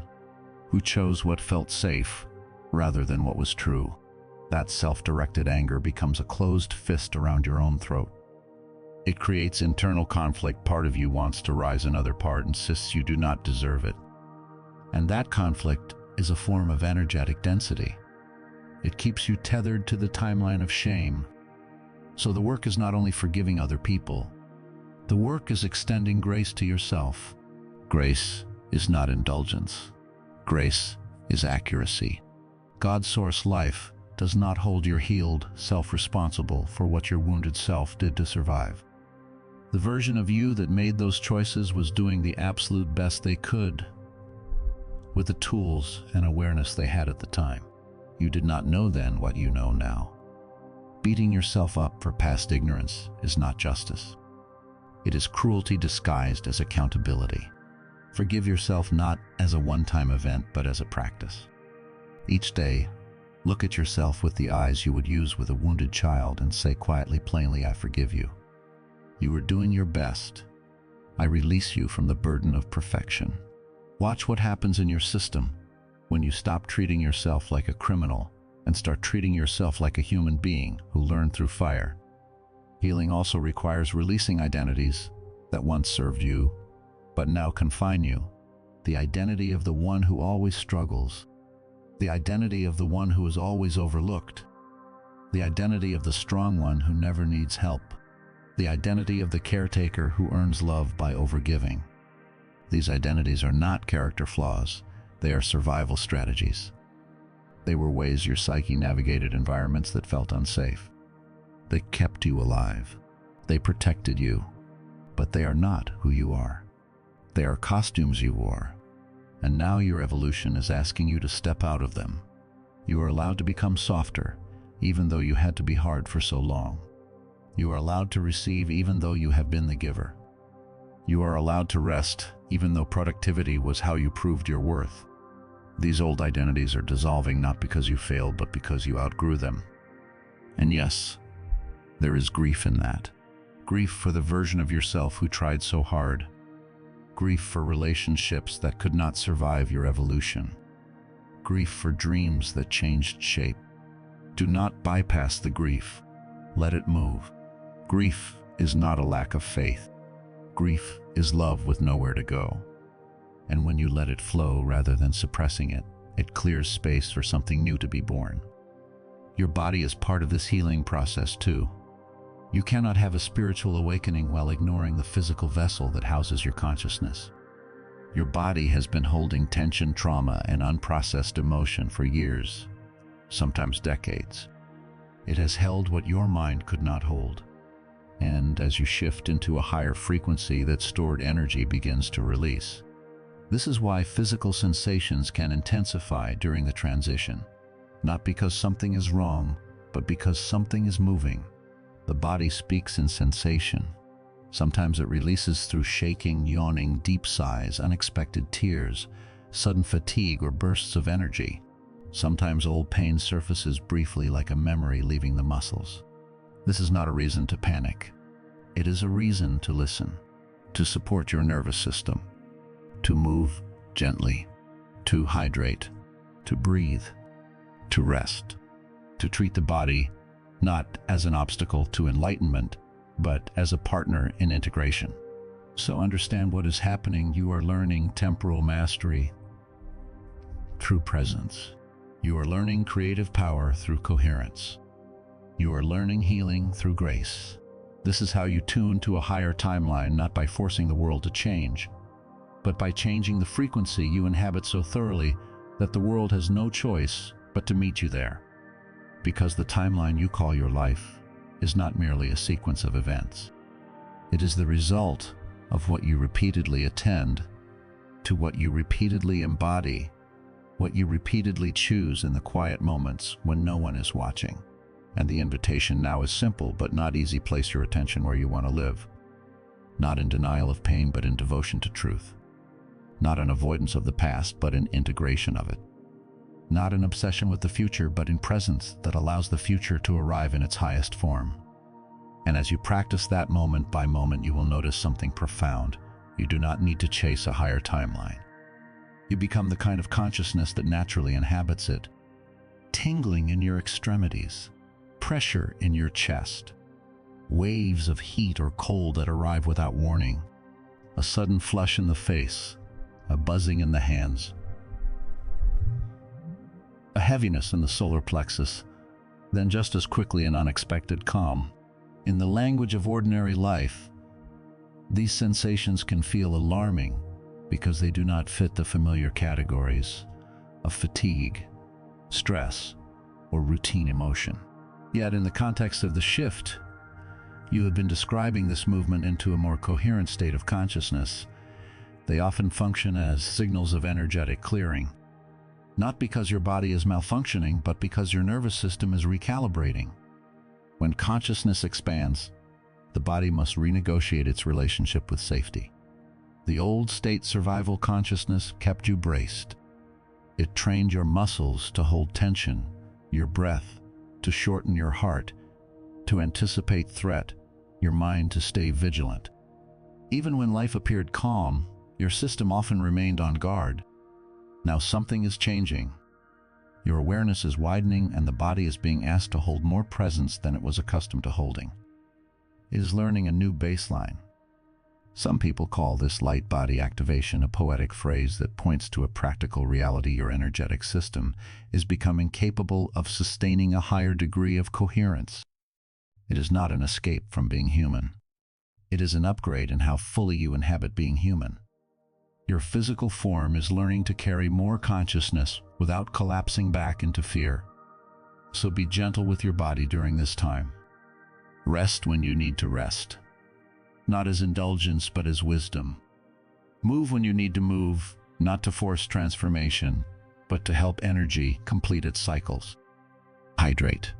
who chose what felt safe rather than what was true. That self-directed anger becomes a closed fist around your own throat. It creates internal conflict. Part of you wants to rise, another part insists you do not deserve it. And that conflict is a form of energetic density. It keeps you tethered to the timeline of shame. So the work is not only forgiving other people, the work is extending grace to yourself. Grace is not indulgence. Grace is accuracy. God's source life does not hold your healed self responsible for what your wounded self did to survive. The version of you that made those choices was doing the absolute best they could with the tools and awareness they had at the time. You did not know then what you know now. Beating yourself up for past ignorance is not justice. It is cruelty disguised as accountability. Forgive yourself not as a one-time event, but as a practice. Each day, look at yourself with the eyes you would use with a wounded child and say quietly, plainly, I forgive you. You are doing your best. I release you from the burden of perfection. Watch what happens in your system when you stop treating yourself like a criminal and start treating yourself like a human being who learned through fire. Healing also requires releasing identities that once served you, but now confine you. The identity of the one who always struggles. The identity of the one who is always overlooked. The identity of the strong one who never needs help. the identity of the caretaker who earns love by overgiving. These identities are not character flaws, they are survival strategies. They were ways your psyche navigated environments that felt unsafe. They kept you alive. They protected you. But they are not who you are. They are costumes you wore. And now your evolution is asking you to step out of them. You are allowed to become softer, even though you had to be hard for so long. You are allowed to receive even though you have been the giver. You are allowed to rest even though productivity was how you proved your worth. These old identities are dissolving not because you failed, but because you outgrew them. And yes, there is grief in that. Grief for the version of yourself who tried so hard. Grief for relationships that could not survive your evolution. Grief for dreams that changed shape. Do not bypass the grief. Let it move. Grief is not a lack of faith. Grief is love with nowhere to go. And when you let it flow rather than suppressing it, it clears space for something new to be born. Your body is part of this healing process too. You cannot have a spiritual awakening while ignoring the physical vessel that houses your consciousness. Your body has been holding tension, trauma, and unprocessed emotion for years, sometimes decades. It has held what your mind could not hold. And as you shift into a higher frequency, that stored energy begins to release. This is why physical sensations can intensify during the transition. Not because something is wrong, but because something is moving. The body speaks in sensation. Sometimes it releases through shaking, yawning, deep sighs, unexpected tears, sudden fatigue, or bursts of energy. Sometimes old pain surfaces briefly like a memory leaving the muscles. This is not a reason to panic. It is a reason to listen, to support your nervous system, to move gently, to hydrate, to breathe, to rest, to treat the body not as an obstacle to enlightenment, but as a partner in integration. So understand what is happening. You are learning temporal mastery through presence. You are learning creative power through coherence. You are learning healing through grace. This is how you tune to a higher timeline, not by forcing the world to change, but by changing the frequency you inhabit so thoroughly that the world has no choice but to meet you there. Because the timeline you call your life is not merely a sequence of events. It is the result of what you repeatedly attend to what you repeatedly embody, what you repeatedly choose in the quiet moments when no one is watching. And the invitation now is simple but not easy. Place your attention where you want to live. Not in denial of pain, but in devotion to truth. Not in avoidance of the past, but in integration of it. Not in obsession with the future, but in presence that allows the future to arrive in its highest form. And as you practice that moment by moment, you will notice something profound. You do not need to chase a higher timeline. You become the kind of consciousness that naturally inhabits it. Tingling in your extremities, pressure in your chest, waves of heat or cold that arrive without warning, a sudden flush in the face, a buzzing in the hands, a heaviness in the solar plexus, then just as quickly an unexpected calm. In the language of ordinary life, these sensations can feel alarming because they do not fit the familiar categories of fatigue, stress, or routine emotion. Yet in the context of the shift, you have been describing this movement into a more coherent state of consciousness. They often function as signals of energetic clearing. Not because your body is malfunctioning, but because your nervous system is recalibrating. When consciousness expands, the body must renegotiate its relationship with safety. The old state survival consciousness kept you braced. It trained your muscles to hold tension, your breath to shorten your heart, to anticipate threat, your mind to stay vigilant. Even when life appeared calm, your system often remained on guard. Now something is changing. Your awareness is widening and the body is being asked to hold more presence than it was accustomed to holding. It is learning a new baseline. Some people call this light body activation, a poetic phrase that points to a practical reality. Your energetic system is becoming capable of sustaining a higher degree of coherence. It is not an escape from being human. It is an upgrade in how fully you inhabit being human. Your physical form is learning to carry more consciousness without collapsing back into fear. So be gentle with your body during this time. Rest when you need to rest, not as indulgence but as wisdom. Move when you need to move, not to force transformation, but to help energy complete its cycles. Hydrate.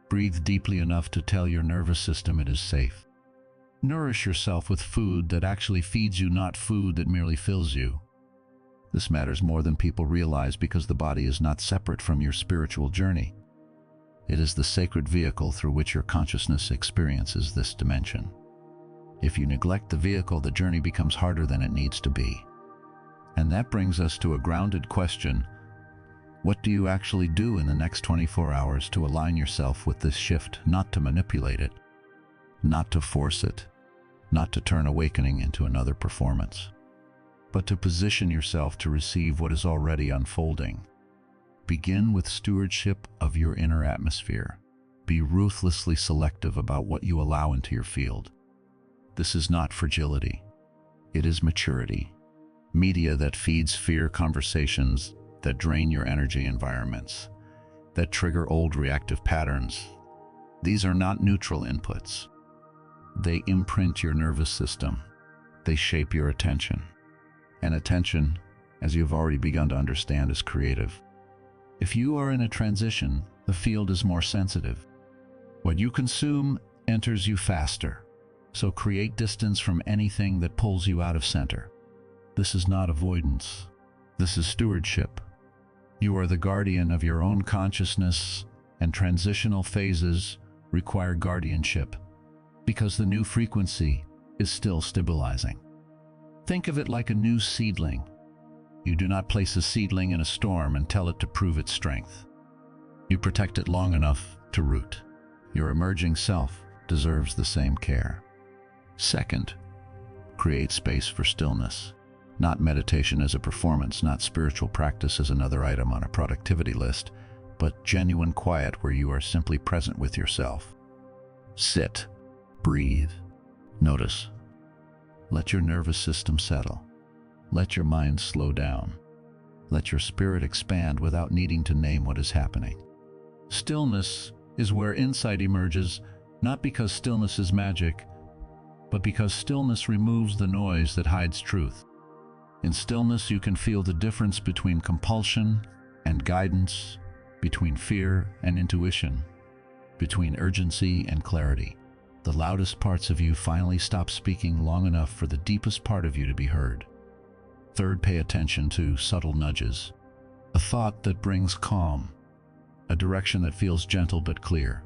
Breathe deeply enough to tell your nervous system it is safe. Nourish yourself with food that actually feeds you, not food that merely fills you. This matters more than people realize because the body is not separate from your spiritual journey. It is the sacred vehicle through which your consciousness experiences this dimension. If you neglect the vehicle, the journey becomes harder than it needs to be. And that brings us to a grounded question. What do you actually do in the next 24 hours to align yourself with this shift, not to manipulate it, not to force it, not to turn awakening into another performance, but to position yourself to receive what is already unfolding? Begin with stewardship of your inner atmosphere. Be ruthlessly selective about what you allow into your field. This is not fragility. It is maturity. Media that feeds fear, conversations that drain your energy, environments that trigger old reactive patterns. These are not neutral inputs. They imprint your nervous system. They shape your attention. And attention, as you've already begun to understand, is creative. If you are in a transition, the field is more sensitive. What you consume enters you faster. So create distance from anything that pulls you out of center. This is not avoidance. This is stewardship. You are the guardian of your own consciousness, and transitional phases require guardianship, because the new frequency is still stabilizing. Think of it like a new seedling. You do not place a seedling in a storm and tell it to prove its strength. You protect it long enough to root. Your emerging self deserves the same care. Second, create space for stillness. Not meditation as a performance, not spiritual practice as another item on a productivity list, but genuine quiet where you are simply present with yourself. Sit. Breathe. Notice. Let your nervous system settle. Let your mind slow down. Let your spirit expand without needing to name what is happening. Stillness is where insight emerges, not because stillness is magic, but because stillness removes the noise that hides truth. In stillness, you can feel the difference between compulsion and guidance, between fear and intuition, between urgency and clarity. The loudest parts of you finally stop speaking long enough for the deepest part of you to be heard. Third, pay attention to subtle nudges. A thought that brings calm, a direction that feels gentle but clear,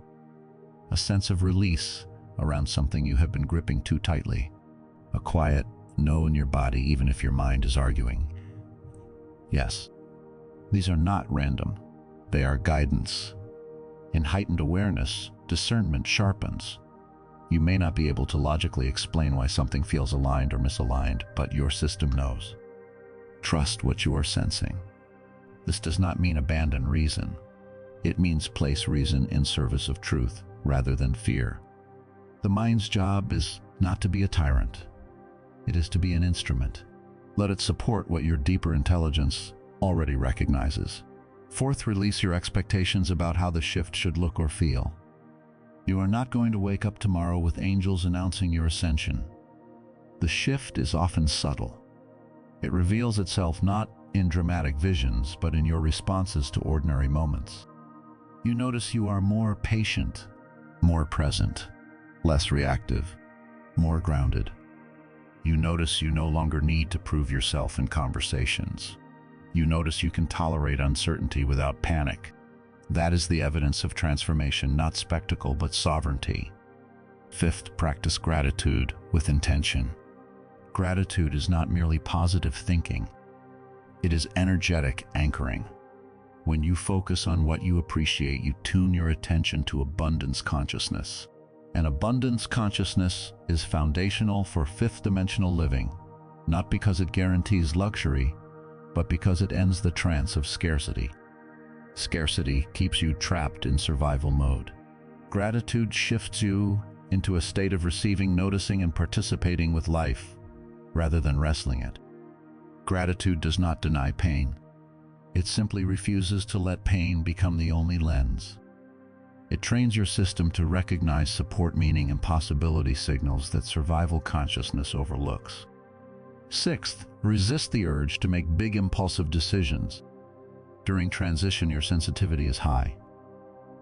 a sense of release around something you have been gripping too tightly, a quiet no in your body even if your mind is arguing. Yes, these are not random. They are guidance. In heightened awareness, discernment sharpens. You may not be able to logically explain why something feels aligned or misaligned, but your system knows. Trust what you are sensing. This does not mean abandon reason. It means place reason in service of truth rather than fear. The mind's job is not to be a tyrant. It is to be an instrument. Let it support what your deeper intelligence already recognizes. Fourth, release your expectations about how the shift should look or feel. You are not going to wake up tomorrow with angels announcing your ascension. The shift is often subtle. It reveals itself not in dramatic visions, but in your responses to ordinary moments. You notice you are more patient, more present, less reactive, more grounded. You notice you no longer need to prove yourself in conversations. You notice you can tolerate uncertainty without panic. That is the evidence of transformation, not spectacle, but sovereignty. Fifth, practice gratitude with intention. Gratitude is not merely positive thinking. It is energetic anchoring. When you focus on what you appreciate, you tune your attention to abundance consciousness. And abundance consciousness is foundational for fifth-dimensional living, not because it guarantees luxury, but because it ends the trance of scarcity. Scarcity keeps you trapped in survival mode. Gratitude shifts you into a state of receiving, noticing, and participating with life, rather than wrestling it. Gratitude does not deny pain. It simply refuses to let pain become the only lens. It trains your system to recognize support, meaning, and possibility signals that survival consciousness overlooks. Sixth, resist the urge to make big impulsive decisions. During transition, your sensitivity is high.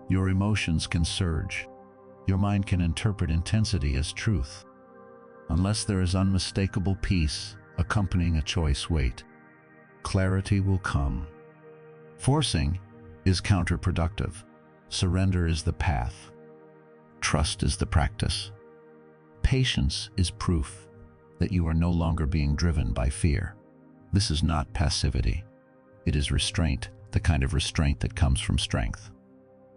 Your emotions can surge. Your mind can interpret intensity as truth. Unless there is unmistakable peace accompanying a choice, wait. Clarity will come. Forcing is counterproductive. Surrender is the path. Trust is the practice. Patience is proof that you are no longer being driven by fear. This is not passivity. It is restraint, the kind of restraint that comes from strength.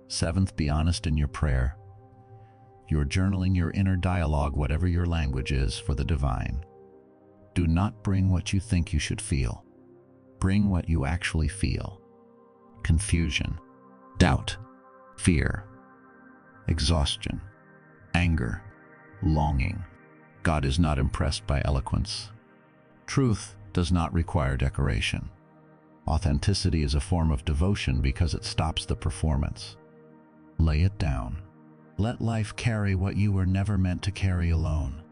Seventh, be honest in your prayer. You're journaling your inner dialogue, whatever your language is, for the divine. Do not bring what you think you should feel. Bring what you actually feel. Confusion, doubt, fear, exhaustion, anger, longing. God is not impressed by eloquence. Truth does not require decoration. Authenticity is a form of devotion because it stops the performance. Lay it down. Let life carry what you were never meant to carry alone.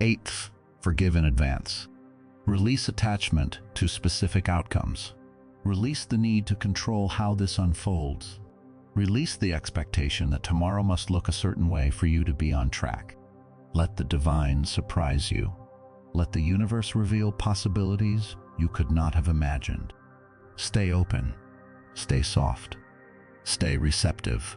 Eighth, forgive in advance. Release attachment to specific outcomes. Release the need to control how this unfolds. Release the expectation that tomorrow must look a certain way for you to be on track. Let the divine surprise you. Let the universe reveal possibilities you could not have imagined. Stay open. Stay soft. Stay receptive.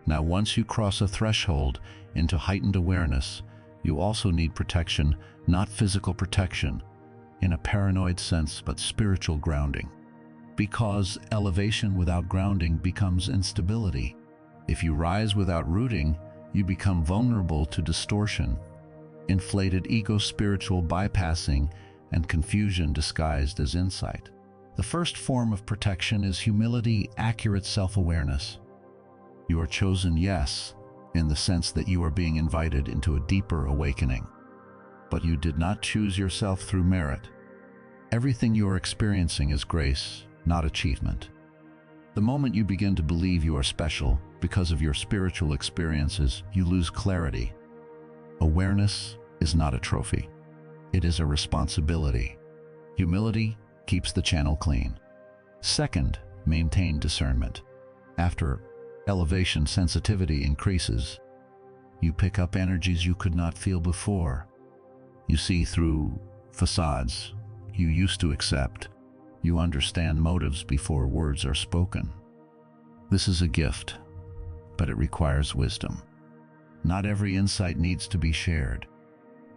Now, once you cross a threshold into heightened awareness, you also need protection, not physical protection, in a paranoid sense, but spiritual grounding. Because elevation without grounding becomes instability. If you rise without rooting, you become vulnerable to distortion, inflated ego, spiritual bypassing, and confusion disguised as insight. The first form of protection is humility, accurate self-awareness. You are chosen, yes, in the sense that you are being invited into a deeper awakening. But you did not choose yourself through merit. Everything you are experiencing is grace, not achievement. The moment you begin to believe you are special because of your spiritual experiences, you lose clarity. Awareness is not a trophy. It is a responsibility. Humility keeps the channel clean. Second, maintain discernment. After elevation, sensitivity increases. You pick up energies you could not feel before. You see through facades you used to accept. You understand motives before words are spoken. This is a gift, but it requires wisdom. Not every insight needs to be shared.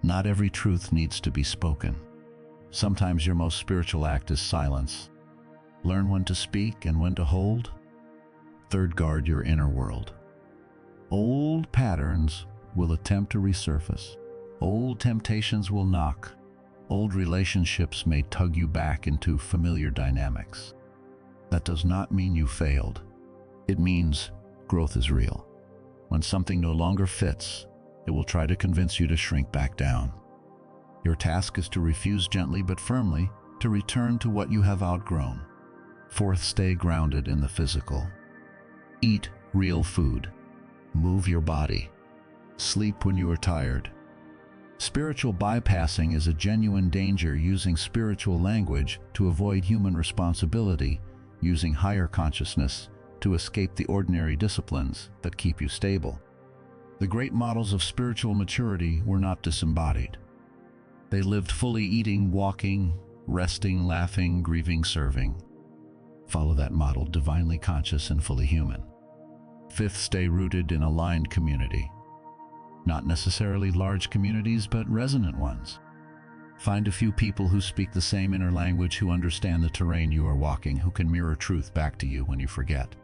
Not every truth needs to be spoken. Sometimes your most spiritual act is silence. Learn when to speak and when to hold. Third, guard your inner world. Old patterns will attempt to resurface. Old temptations will knock. Old relationships may tug you back into familiar dynamics. That does not mean you failed. It means growth is real. When something no longer fits, it will try to convince you to shrink back down. Your task is to refuse gently but firmly to return to what you have outgrown. Fourth, stay grounded in the physical. Eat real food. Move your body. Sleep when you are tired. Spiritual bypassing is a genuine danger, using spiritual language to avoid human responsibility, using higher consciousness to escape the ordinary disciplines that keep you stable. The great models of spiritual maturity were not disembodied. They lived fully, eating, walking, resting, laughing, grieving, serving. Follow that model, divinely conscious and fully human. Fifth, stay rooted in aligned community. Not necessarily large communities, but resonant ones. Find a few people who speak the same inner language, who understand the terrain you are walking, who can mirror truth back to you when you forget.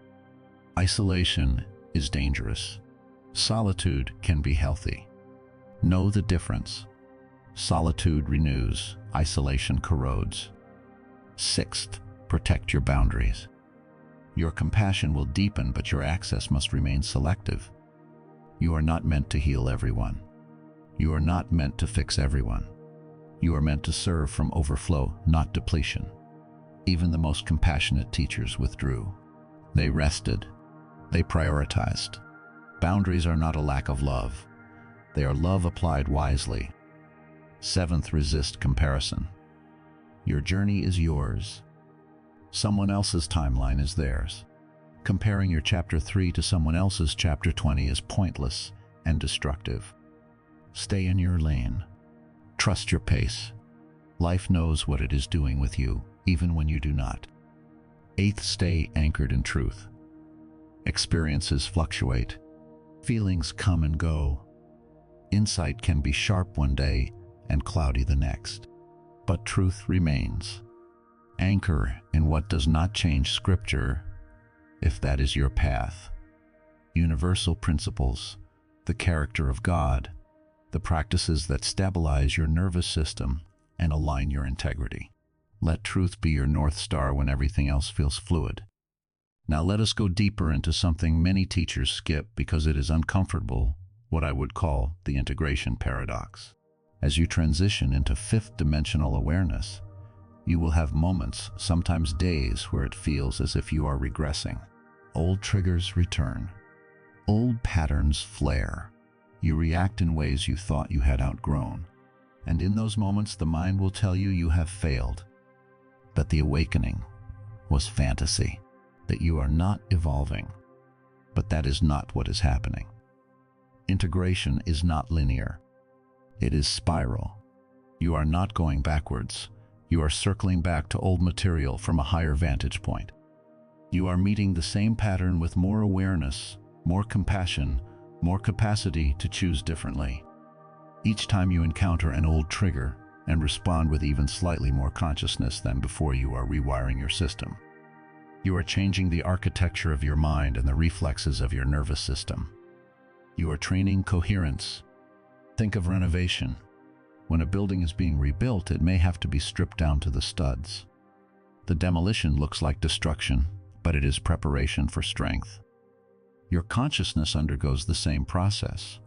Isolation is dangerous. Solitude can be healthy. Know the difference. Solitude renews, isolation corrodes. Sixth, protect your boundaries. Your compassion will deepen, but your access must remain selective. You are not meant to heal everyone. You are not meant to fix everyone. You are meant to serve from overflow, not depletion. Even the most compassionate teachers withdrew. They rested. They prioritized. Boundaries are not a lack of love. They are love applied wisely. Seventh, resist comparison. Your journey is yours. Someone else's timeline is theirs. Comparing your chapter 3 to someone else's chapter 20 is pointless and destructive. Stay in your lane. Trust your pace. Life knows what it is doing with you, even when you do not. Eighth, stay anchored in truth. Experiences fluctuate. Feelings come and go. Insight can be sharp one day and cloudy the next. But truth remains. Anchor in what does not change Scripture, if that is your path. Universal principles, the character of God, the practices that stabilize your nervous system and align your integrity. Let truth be your North Star when everything else feels fluid. Now let us go deeper into something many teachers skip because it is uncomfortable, what I would call the integration paradox. As you transition into fifth dimensional awareness, you will have moments, sometimes days, where it feels as if you are regressing. Old triggers return. Old patterns flare. You react in ways you thought you had outgrown. And in those moments, the mind will tell you you have failed, that the awakening was fantasy, that you are not evolving. But that is not what is happening. Integration is not linear. It is spiral. You are not going backwards. You are circling back to old material from a higher vantage point. You are meeting the same pattern with more awareness, more compassion, more capacity to choose differently. Each time you encounter an old trigger and respond with even slightly more consciousness than before, you are rewiring your system. You are changing the architecture of your mind and the reflexes of your nervous system. You are training coherence. Think of renovation. When a building is being rebuilt, it may have to be stripped down to the studs. The demolition looks like destruction, but it is preparation for strength. Your consciousness undergoes the same process.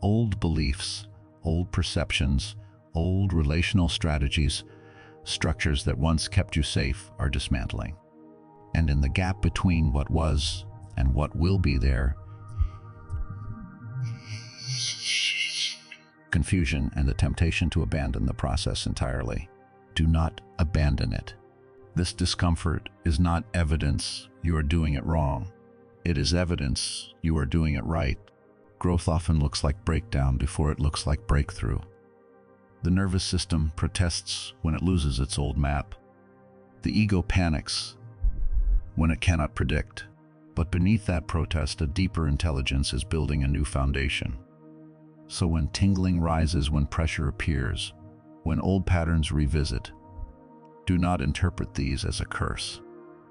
Old beliefs, old perceptions, old relational strategies, structures that once kept you safe are dismantling. And in the gap between what was and what will be there, confusion and the temptation to abandon the process entirely. Do not abandon it. This discomfort is not evidence you are doing it wrong. It is evidence you are doing it right. Growth often looks like breakdown before it looks like breakthrough. The nervous system protests when it loses its old map. The ego panics when it cannot predict. But beneath that protest, a deeper intelligence is building a new foundation. So when tingling rises, when pressure appears, when old patterns revisit, do not interpret these as a curse.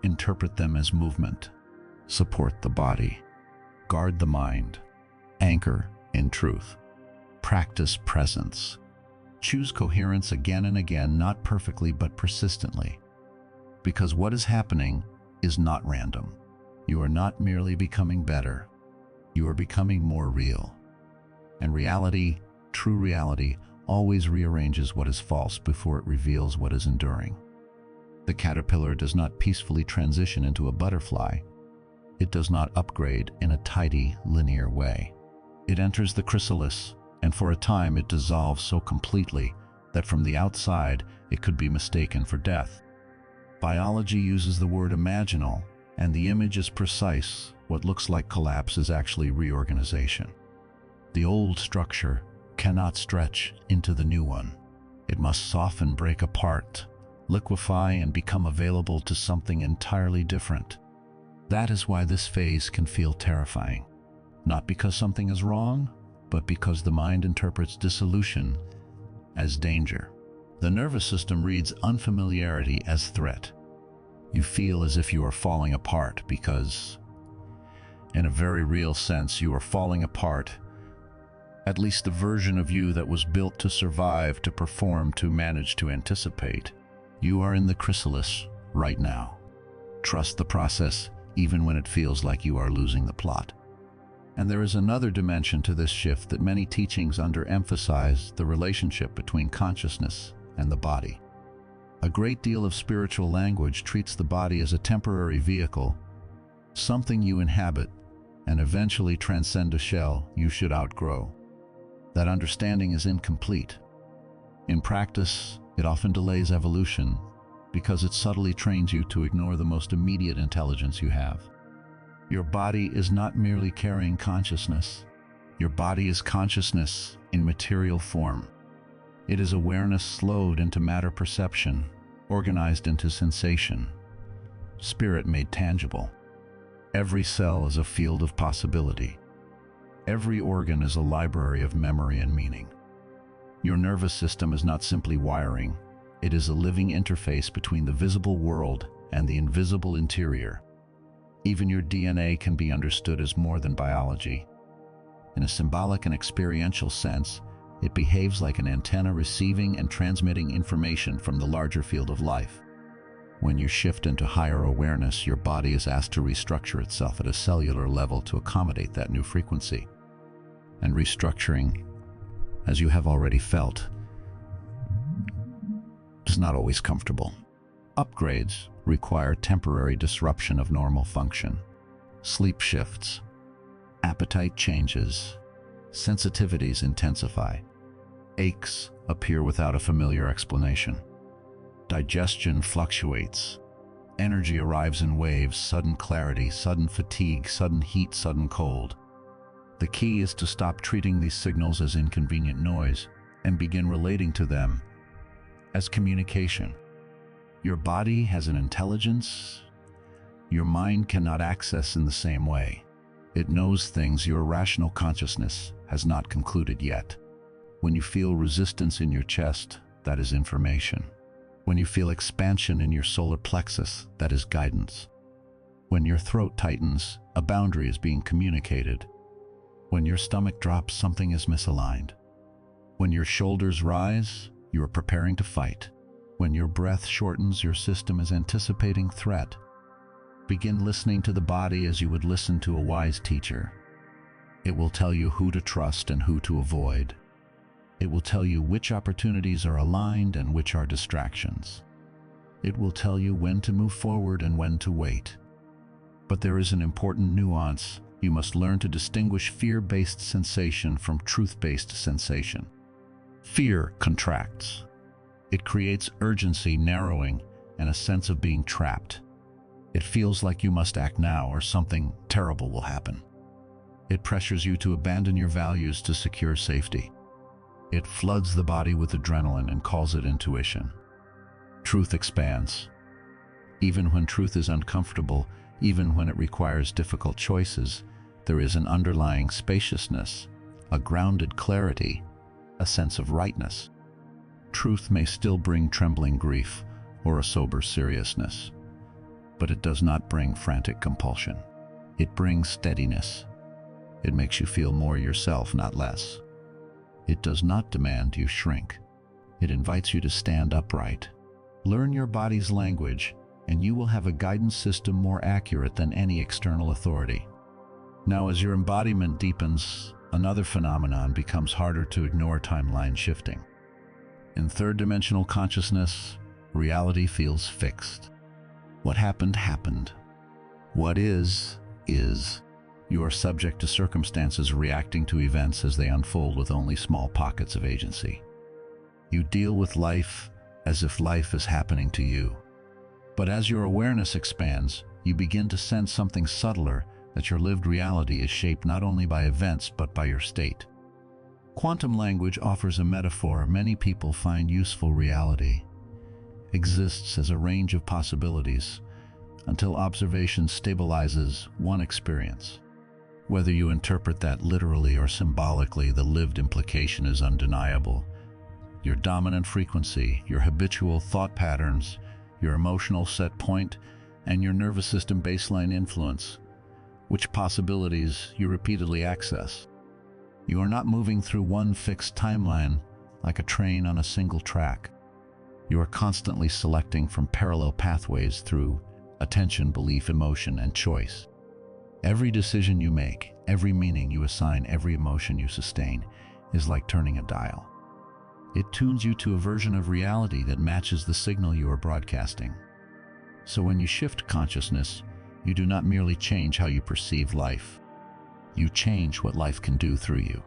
Interpret them as movement. Support the body. Guard the mind. Anchor in truth. Practice presence. Choose coherence again and again, not perfectly but persistently. Because what is happening is not random. You are not merely becoming better. You are becoming more real. And reality, true reality, always rearranges what is false before it reveals what is enduring. The caterpillar does not peacefully transition into a butterfly. It does not upgrade in a tidy, linear way. It enters the chrysalis, and for a time it dissolves so completely that from the outside it could be mistaken for death. Biology uses the word imaginal, and the image is precise. What looks like collapse is actually reorganization. The old structure cannot stretch into the new one. It must soften, break apart, liquefy, and become available to something entirely different. That is why this phase can feel terrifying. Not because something is wrong, but because the mind interprets dissolution as danger. The nervous system reads unfamiliarity as threat. You feel as if you are falling apart because, in a very real sense, you are falling apart. At least the version of you that was built to survive, to perform, to manage, to anticipate. You are in the chrysalis right now. Trust the process, even when it feels like you are losing the plot. And there is another dimension to this shift that many teachings underemphasize: the relationship between consciousness and the body. A great deal of spiritual language treats the body as a temporary vehicle, something you inhabit and eventually transcend, a shell you should outgrow. That understanding is incomplete. In practice, it often delays evolution because it subtly trains you to ignore the most immediate intelligence you have. Your body is not merely carrying consciousness. Your body is consciousness in material form. It is awareness slowed into matter perception, organized into sensation, spirit made tangible. Every cell is a field of possibility. Every organ is a library of memory and meaning. Your nervous system is not simply wiring. It is a living interface between the visible world and the invisible interior. Even your DNA can be understood as more than biology. In a symbolic and experiential sense, it behaves like an antenna receiving and transmitting information from the larger field of life. When you shift into higher awareness, your body is asked to restructure itself at a cellular level to accommodate that new frequency. And restructuring, as you have already felt, is not always comfortable. Upgrades require temporary disruption of normal function. Sleep shifts, appetite changes, sensitivities intensify, aches appear without a familiar explanation. Digestion fluctuates, energy arrives in waves: sudden clarity, sudden fatigue, sudden heat, sudden cold. The key is to stop treating these signals as inconvenient noise and begin relating to them as communication. Your body has an intelligence your mind cannot access in the same way. It knows things your rational consciousness has not concluded yet. When you feel resistance in your chest, that is information. When you feel expansion in your solar plexus, that is guidance. When your throat tightens, a boundary is being communicated. When your stomach drops, something is misaligned. When your shoulders rise, you are preparing to fight. When your breath shortens, your system is anticipating threat. Begin listening to the body as you would listen to a wise teacher. It will tell you who to trust and who to avoid. It will tell you which opportunities are aligned and which are distractions. It will tell you when to move forward and when to wait. But there is an important nuance. You must learn to distinguish fear-based sensation from truth-based sensation. Fear contracts. It creates urgency, narrowing, and a sense of being trapped. It feels like you must act now or something terrible will happen. It pressures you to abandon your values to secure safety. It floods the body with adrenaline and calls it intuition. Truth expands. Even when truth is uncomfortable, even when it requires difficult choices, there is an underlying spaciousness, a grounded clarity, a sense of rightness. Truth may still bring trembling grief or a sober seriousness, but it does not bring frantic compulsion. It brings steadiness. It makes you feel more yourself, not less. It does not demand you shrink. It invites you to stand upright. Learn your body's language, and you will have a guidance system more accurate than any external authority. Now, as your embodiment deepens, another phenomenon becomes harder to ignore: timeline shifting. In third-dimensional consciousness, reality feels fixed. What happened, happened. What is, is. You are subject to circumstances, reacting to events as they unfold with only small pockets of agency. You deal with life as if life is happening to you. But as your awareness expands, you begin to sense something subtler: that your lived reality is shaped not only by events but by your state. Quantum language offers a metaphor many people find useful. Reality exists as a range of possibilities until observation stabilizes one experience. Whether you interpret that literally or symbolically, the lived implication is undeniable. Your dominant frequency, your habitual thought patterns, your emotional set point, and your nervous system baseline influence which possibilities you repeatedly access. You are not moving through one fixed timeline like a train on a single track. You are constantly selecting from parallel pathways through attention, belief, emotion, and choice. Every decision you make, every meaning you assign, every emotion you sustain is like turning a dial. It tunes you to a version of reality that matches the signal you are broadcasting. So when you shift consciousness, you do not merely change how you perceive life. You change what life can do through you.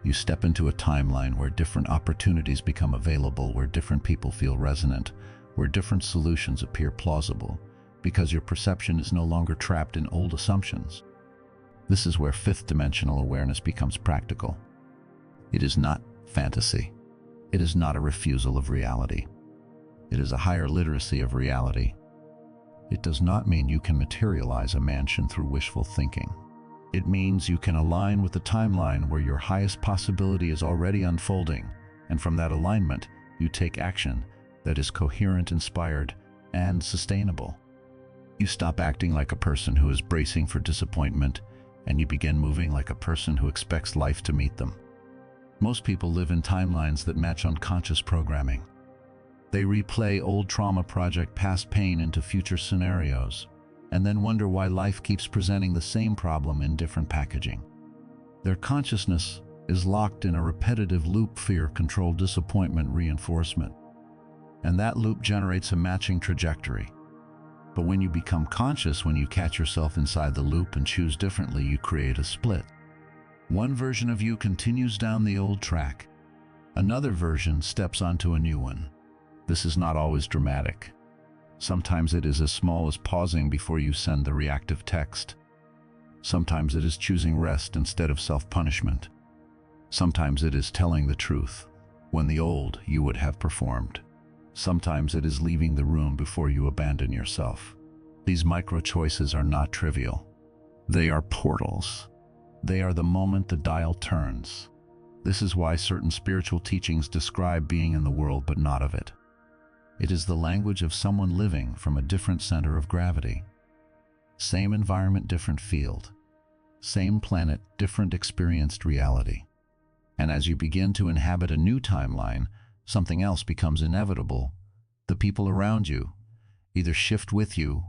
You step into a timeline where different opportunities become available, where different people feel resonant, where different solutions appear plausible, because your perception is no longer trapped in old assumptions. This is where fifth-dimensional awareness becomes practical. It is not fantasy. It is not a refusal of reality. It is a higher literacy of reality. It does not mean you can materialize a mansion through wishful thinking. It means you can align with the timeline where your highest possibility is already unfolding, and from that alignment, you take action that is coherent, inspired, and sustainable. You stop acting like a person who is bracing for disappointment, and you begin moving like a person who expects life to meet them. Most people live in timelines that match unconscious programming. They replay old trauma, project past pain into future scenarios, and then wonder why life keeps presenting the same problem in different packaging. Their consciousness is locked in a repetitive loop: fear, control, disappointment, reinforcement. And that loop generates a matching trajectory. But when you become conscious, when you catch yourself inside the loop and choose differently, you create a split. One version of you continues down the old track. Another version steps onto a new one. This is not always dramatic. Sometimes it is as small as pausing before you send the reactive text. Sometimes it is choosing rest instead of self-punishment. Sometimes it is telling the truth when the old you would have performed. Sometimes it is leaving the room before you abandon yourself. These micro-choices are not trivial. They are portals. They are the moment the dial turns. This is why certain spiritual teachings describe being in the world but not of it. It is the language of someone living from a different center of gravity. Same environment, different field. Same planet, different experienced reality. And as you begin to inhabit a new timeline, something else becomes inevitable. The people around you either shift with you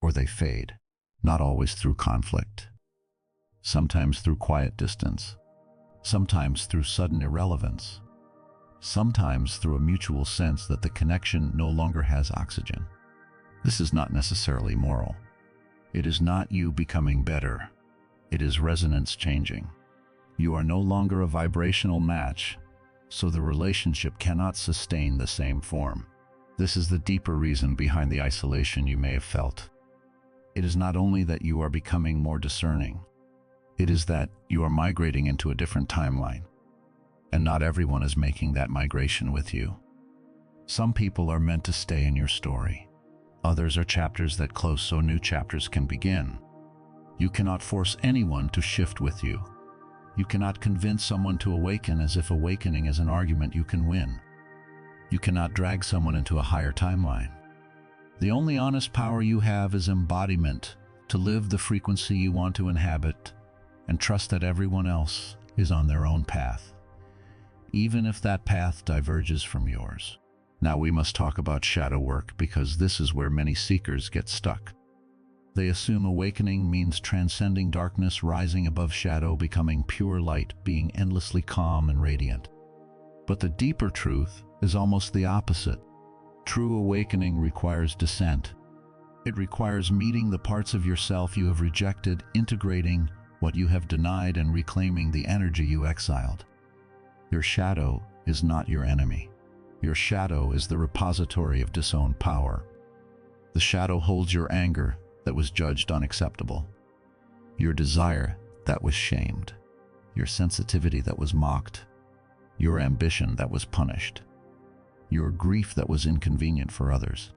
or they fade, not always through conflict. Sometimes through quiet distance, sometimes through sudden irrelevance, sometimes through a mutual sense that the connection no longer has oxygen. This is not necessarily moral. It is not you becoming better. It is resonance changing. You are no longer a vibrational match, so the relationship cannot sustain the same form. This is the deeper reason behind the isolation you may have felt. It is not only that you are becoming more discerning, it is that you are migrating into a different timeline, and not everyone is making that migration with you. Some people are meant to stay in your story. Others are chapters that close so new chapters can begin. You cannot force anyone to shift with you. You cannot convince someone to awaken as if awakening is an argument you can win. You cannot drag someone into a higher timeline. The only honest power you have is embodiment, to live the frequency you want to inhabit, and trust that everyone else is on their own path, even if that path diverges from yours. Now we must talk about shadow work, because this is where many seekers get stuck. They assume awakening means transcending darkness, rising above shadow, becoming pure light, being endlessly calm and radiant. But the deeper truth is almost the opposite. True awakening requires descent. It requires meeting the parts of yourself you have rejected, integrating what you have denied, and reclaiming the energy you exiled. Your shadow is not your enemy. Your shadow is the repository of disowned power. The shadow holds your anger that was judged unacceptable, your desire that was shamed, your sensitivity that was mocked, your ambition that was punished, your grief that was inconvenient for others,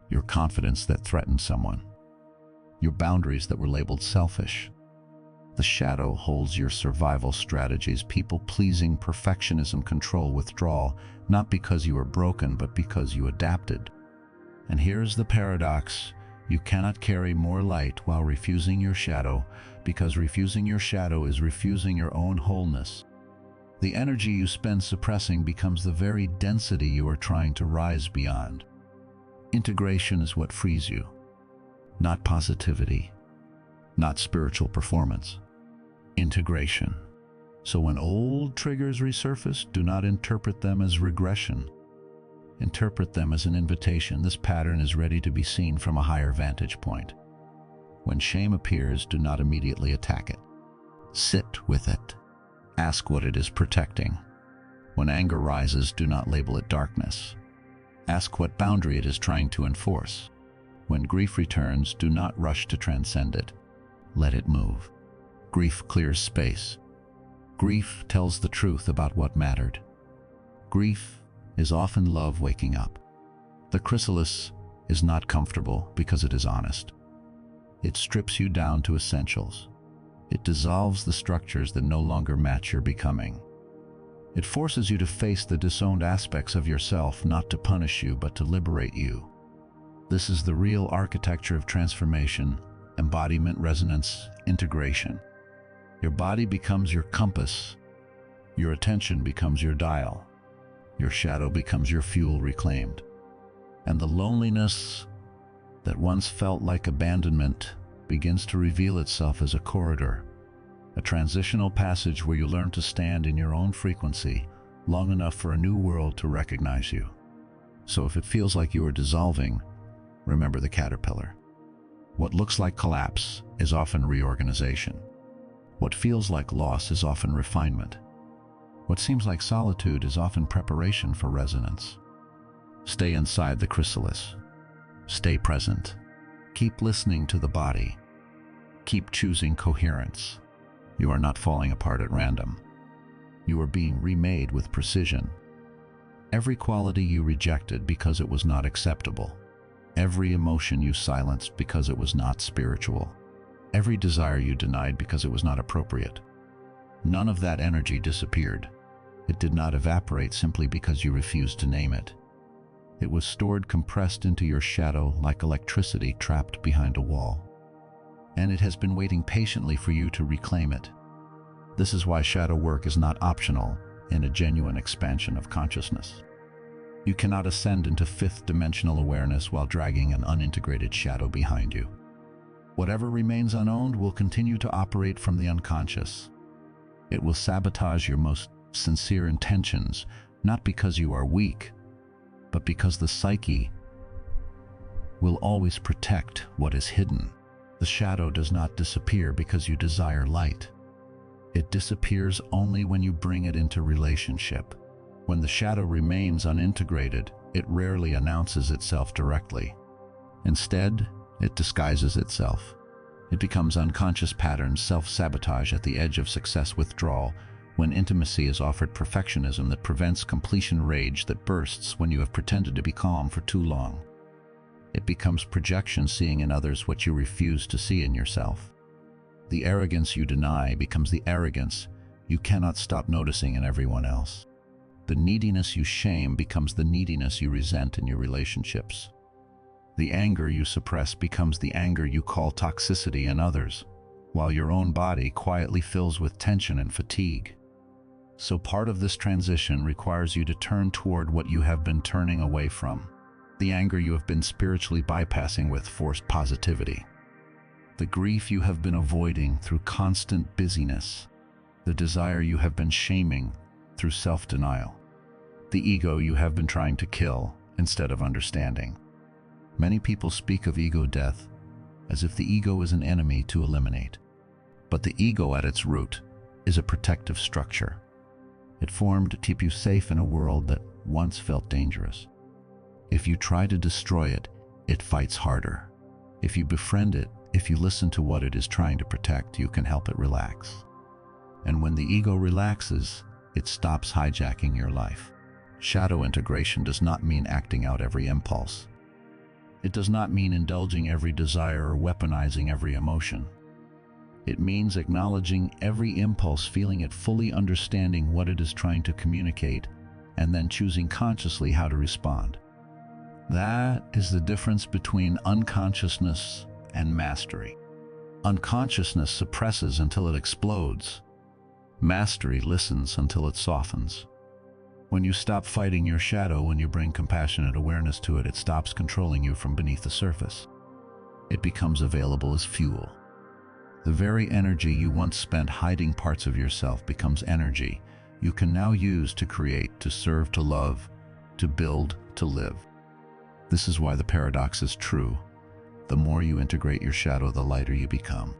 your confidence that threatened someone, your boundaries that were labeled selfish. The shadow holds your survival strategies: people-pleasing, perfectionism, control, withdrawal, not because you are broken, but because you adapted. And here's the paradox: you cannot carry more light while refusing your shadow, because refusing your shadow is refusing your own wholeness. The energy you spend suppressing becomes the very density you are trying to rise beyond. Integration is what frees you, not positivity. not spiritual performance. Integration. So when old triggers resurface, do not interpret them as regression. Interpret them as an invitation. This pattern is ready to be seen from a higher vantage point. When shame appears, do not immediately attack it. Sit with it. Ask what it is protecting. When anger rises, do not label it darkness. Ask what boundary it is trying to enforce. When grief returns, do not rush to transcend it. Let it move. Grief clears space. Grief tells the truth about what mattered. Grief is often love waking up. The chrysalis is not comfortable because it is honest. It strips you down to essentials. It dissolves the structures that no longer match your becoming. It forces you to face the disowned aspects of yourself, not to punish you, but to liberate you. This is the real architecture of transformation, embodiment, resonance, integration. Your body becomes your compass. Your attention becomes your dial. Your shadow becomes your fuel reclaimed. And the loneliness that once felt like abandonment begins to reveal itself as a corridor, a transitional passage where you learn to stand in your own frequency long enough for a new world to recognize you. So if it feels like you are dissolving, remember the caterpillar. What looks like collapse is often reorganization. What feels like loss is often refinement. What seems like solitude is often preparation for resonance. Stay inside the chrysalis. Stay present. Keep listening to the body. Keep choosing coherence. You are not falling apart at random. You are being remade with precision. Every quality you rejected because it was not acceptable. Every emotion you silenced because it was not spiritual. Every desire you denied because it was not appropriate. None of that energy disappeared. It did not evaporate simply because you refused to name it. It was stored compressed into your shadow like electricity trapped behind a wall. And it has been waiting patiently for you to reclaim it. This is why shadow work is not optional in a genuine expansion of consciousness. You cannot ascend into fifth-dimensional awareness while dragging an unintegrated shadow behind you. Whatever remains unowned will continue to operate from the unconscious. It will sabotage your most sincere intentions, not because you are weak, but because the psyche will always protect what is hidden. The shadow does not disappear because you desire light. It disappears only when you bring it into relationship. When the shadow remains unintegrated, it rarely announces itself directly. Instead, it disguises itself. It becomes unconscious patterns, self-sabotage at the edge of success withdrawal, when intimacy is offered perfectionism that prevents completion, rage that bursts when you have pretended to be calm for too long. It becomes projection, seeing in others what you refuse to see in yourself. The arrogance you deny becomes the arrogance you cannot stop noticing in everyone else. The neediness you shame becomes the neediness you resent in your relationships. The anger you suppress becomes the anger you call toxicity in others, while your own body quietly fills with tension and fatigue. So part of this transition requires you to turn toward what you have been turning away from, the anger you have been spiritually bypassing with forced positivity, the grief you have been avoiding through constant busyness, the desire you have been shaming through self-denial, the ego you have been trying to kill instead of understanding. Many people speak of ego death as if the ego is an enemy to eliminate. But the ego at its root is a protective structure. It formed to keep you safe in a world that once felt dangerous. If you try to destroy it, it fights harder. If you befriend it, if you listen to what it is trying to protect, you can help it relax. And when the ego relaxes, it stops hijacking your life. Shadow integration does not mean acting out every impulse. It does not mean indulging every desire or weaponizing every emotion. It means acknowledging every impulse, feeling it fully, understanding what it is trying to communicate, and then choosing consciously how to respond. That is the difference between unconsciousness and mastery. Unconsciousness suppresses until it explodes. Mastery listens until it softens. When you stop fighting your shadow, when you bring compassionate awareness to it, it stops controlling you from beneath the surface. It becomes available as fuel. The very energy you once spent hiding parts of yourself becomes energy you can now use to create, to serve, to love, to build, to live. This is why the paradox is true. The more you integrate your shadow, the lighter you become.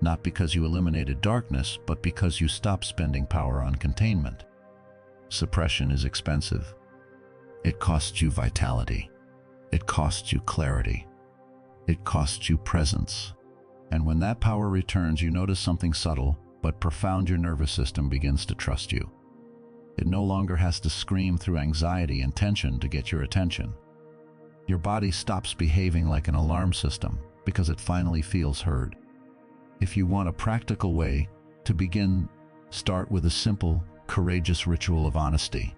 Not because you eliminated darkness, but because you stopped spending power on containment. Suppression is expensive. It costs you vitality. It costs you clarity. It costs you presence. And when that power returns, you notice something subtle but profound. Your nervous system begins to trust you. It no longer has to scream through anxiety and tension to get your attention. Your body stops behaving like an alarm system because it finally feels heard. If you want a practical way to begin, start with a simple, courageous ritual of honesty.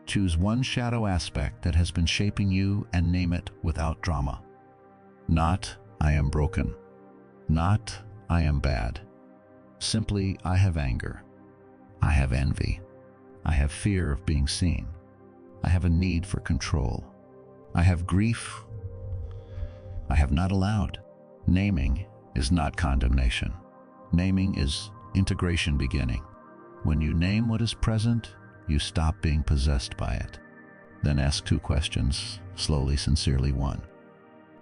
Choose one shadow aspect that has been shaping you and name it without drama. Not, I am broken. Not, I am bad. Simply, I have anger. I have envy. I have fear of being seen. I have a need for control. I have grief. I have not allowed. Naming is not condemnation. Naming is integration beginning. When you name what is present, you stop being possessed by it. Then ask two questions, slowly, sincerely. One,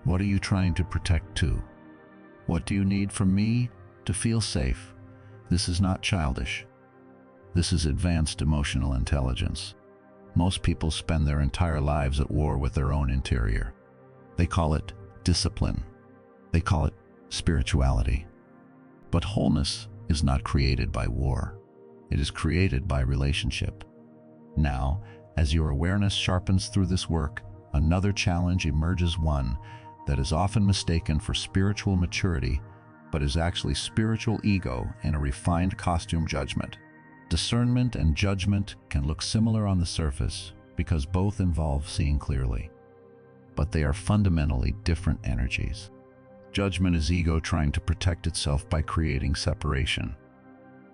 what are you trying to protect? Two, what do you need from me to feel safe? This is not childish. This is advanced emotional intelligence. Most people spend their entire lives at war with their own interior. They call it discipline. They call it spirituality. But wholeness is not created by war. It is created by relationship. Now, as your awareness sharpens through this work, another challenge emerges, one that is often mistaken for spiritual maturity, but is actually spiritual ego in a refined costume: judgment. Discernment and judgment can look similar on the surface because both involve seeing clearly, but they are fundamentally different energies. Judgment is ego trying to protect itself by creating separation.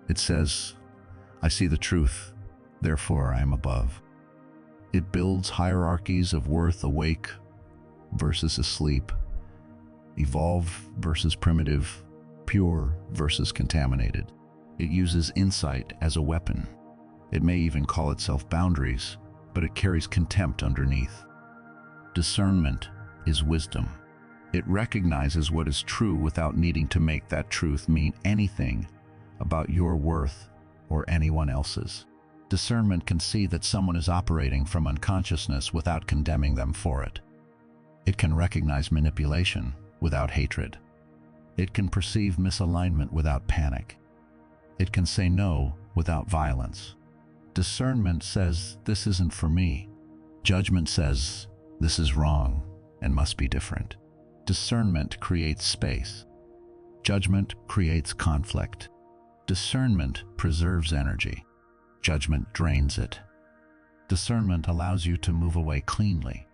It says, I see the truth, therefore I am above. It builds hierarchies of worth: awake versus asleep, evolve versus primitive, pure versus contaminated. It uses insight as a weapon. It may even call itself boundaries, but it carries contempt underneath. Discernment is wisdom. It recognizes what is true without needing to make that truth mean anything about your worth or anyone else's. Discernment can see that someone is operating from unconsciousness without condemning them for it. It can recognize manipulation without hatred. It can perceive misalignment without panic. It can say no without violence. Discernment says, this isn't for me. Judgment says, this is wrong and must be different. Discernment creates space. Judgment creates conflict. Discernment preserves energy. Judgment drains it. Discernment allows you to move away cleanly.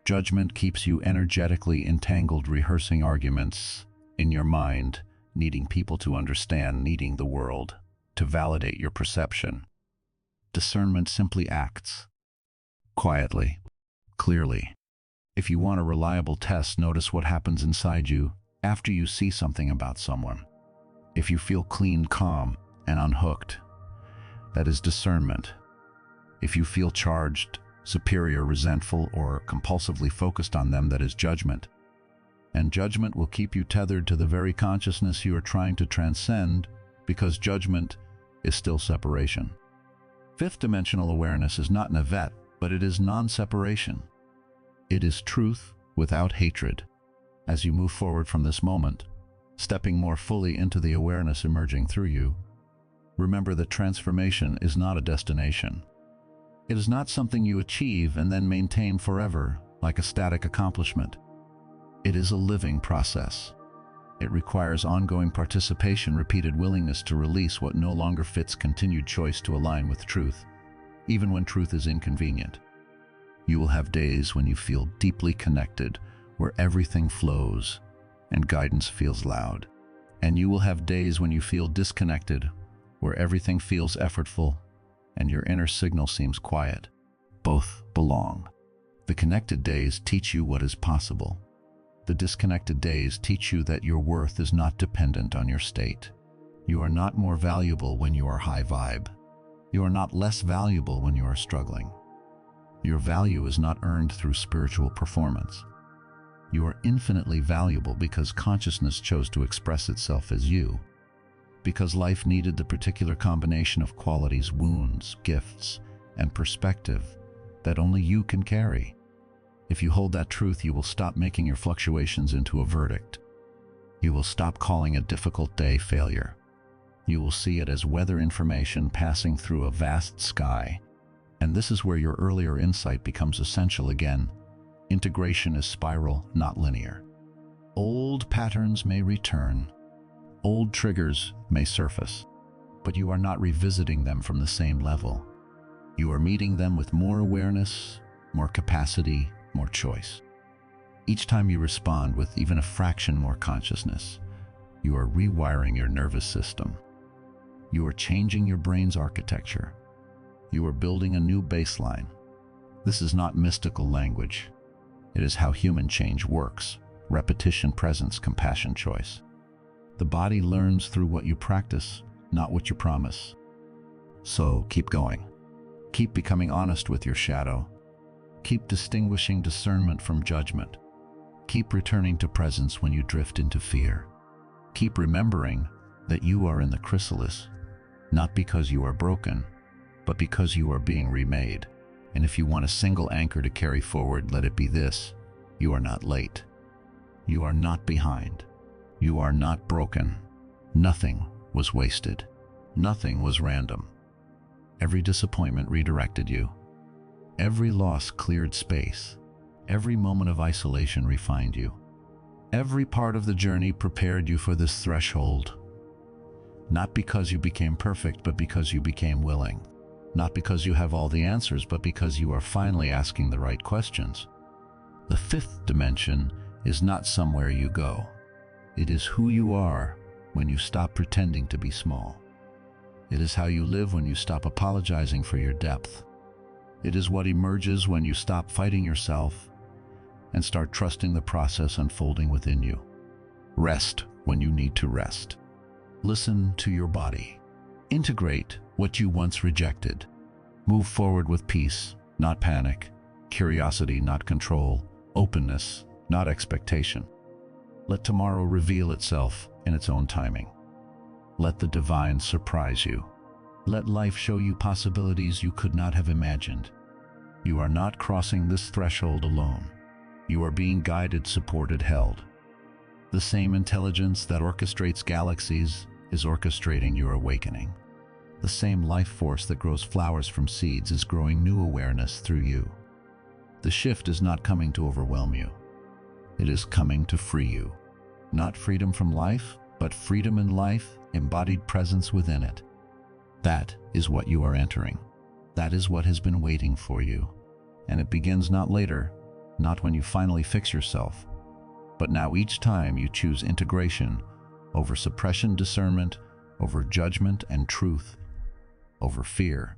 Judgment keeps you energetically entangled, rehearsing arguments in your mind, needing people to understand, needing the world to validate your perception. Discernment simply acts quietly, clearly. If you want a reliable test, notice what happens inside you after you see something about someone. If you feel clean, calm, and unhooked, that is discernment. If you feel charged, superior, resentful, or compulsively focused on them, that is judgment. And judgment will keep you tethered to the very consciousness you are trying to transcend, because judgment is still separation. Fifth dimensional awareness is not an event, but it is non-separation. It is truth without hatred. As you move forward from this moment, stepping more fully into the awareness emerging through you, remember that transformation is not a destination. It is not something you achieve and then maintain forever, like a static accomplishment. It is a living process. It requires ongoing participation, repeated willingness to release what no longer fits, continued choice to align with truth, even when truth is inconvenient. You will have days when you feel deeply connected, where everything flows and guidance feels loud. And you will have days when you feel disconnected, where everything feels effortful and your inner signal seems quiet. Both belong. The connected days teach you what is possible. The disconnected days teach you that your worth is not dependent on your state. You are not more valuable when you are high vibe. You are not less valuable when you are struggling. Your value is not earned through spiritual performance. You are infinitely valuable because consciousness chose to express itself as you, because life needed the particular combination of qualities, wounds, gifts, and perspective that only you can carry. If you hold that truth, you will stop making your fluctuations into a verdict. You will stop calling a difficult day failure. You will see it as weather information passing through a vast sky. And this is where your earlier insight becomes essential again. Integration is spiral, not linear. Old patterns may return. Old triggers may surface, but you are not revisiting them from the same level. You are meeting them with more awareness, more capacity, more choice. Each time you respond with even a fraction more consciousness, you are rewiring your nervous system. You are changing your brain's architecture. You are building a new baseline. This is not mystical language. It is how human change works. Repetition, presence, compassion, choice. The body learns through what you practice, not what you promise. So keep going. Keep becoming honest with your shadow. Keep distinguishing discernment from judgment. Keep returning to presence when you drift into fear. Keep remembering that you are in the chrysalis, not because you are broken, but because you are being remade. And if you want a single anchor to carry forward, let it be this: you are not late. You are not behind. You are not broken. Nothing was wasted. Nothing was random. Every disappointment redirected you. Every loss cleared space. Every moment of isolation refined you. Every part of the journey prepared you for this threshold. Not because you became perfect, but because you became willing. Not because you have all the answers, but because you are finally asking the right questions. The fifth dimension is not somewhere you go. It is who you are when you stop pretending to be small. It is how you live when you stop apologizing for your depth. It is what emerges when you stop fighting yourself and start trusting the process unfolding within you. Rest when you need to rest. Listen to your body. Integrate what you once rejected. Move forward with peace, not panic. Curiosity, not control. Openness, not expectation. Let tomorrow reveal itself in its own timing. Let the divine surprise you. Let life show you possibilities you could not have imagined. You are not crossing this threshold alone. You are being guided, supported, held. The same intelligence that orchestrates galaxies is orchestrating your awakening. The same life force that grows flowers from seeds is growing new awareness through you. The shift is not coming to overwhelm you. It is coming to free you. Not freedom from life, but freedom in life, embodied presence within it. That is what you are entering. That is what has been waiting for you. And it begins not later, not when you finally fix yourself, but now each time you choose integration over suppression, discernment, over judgment and truth, over fear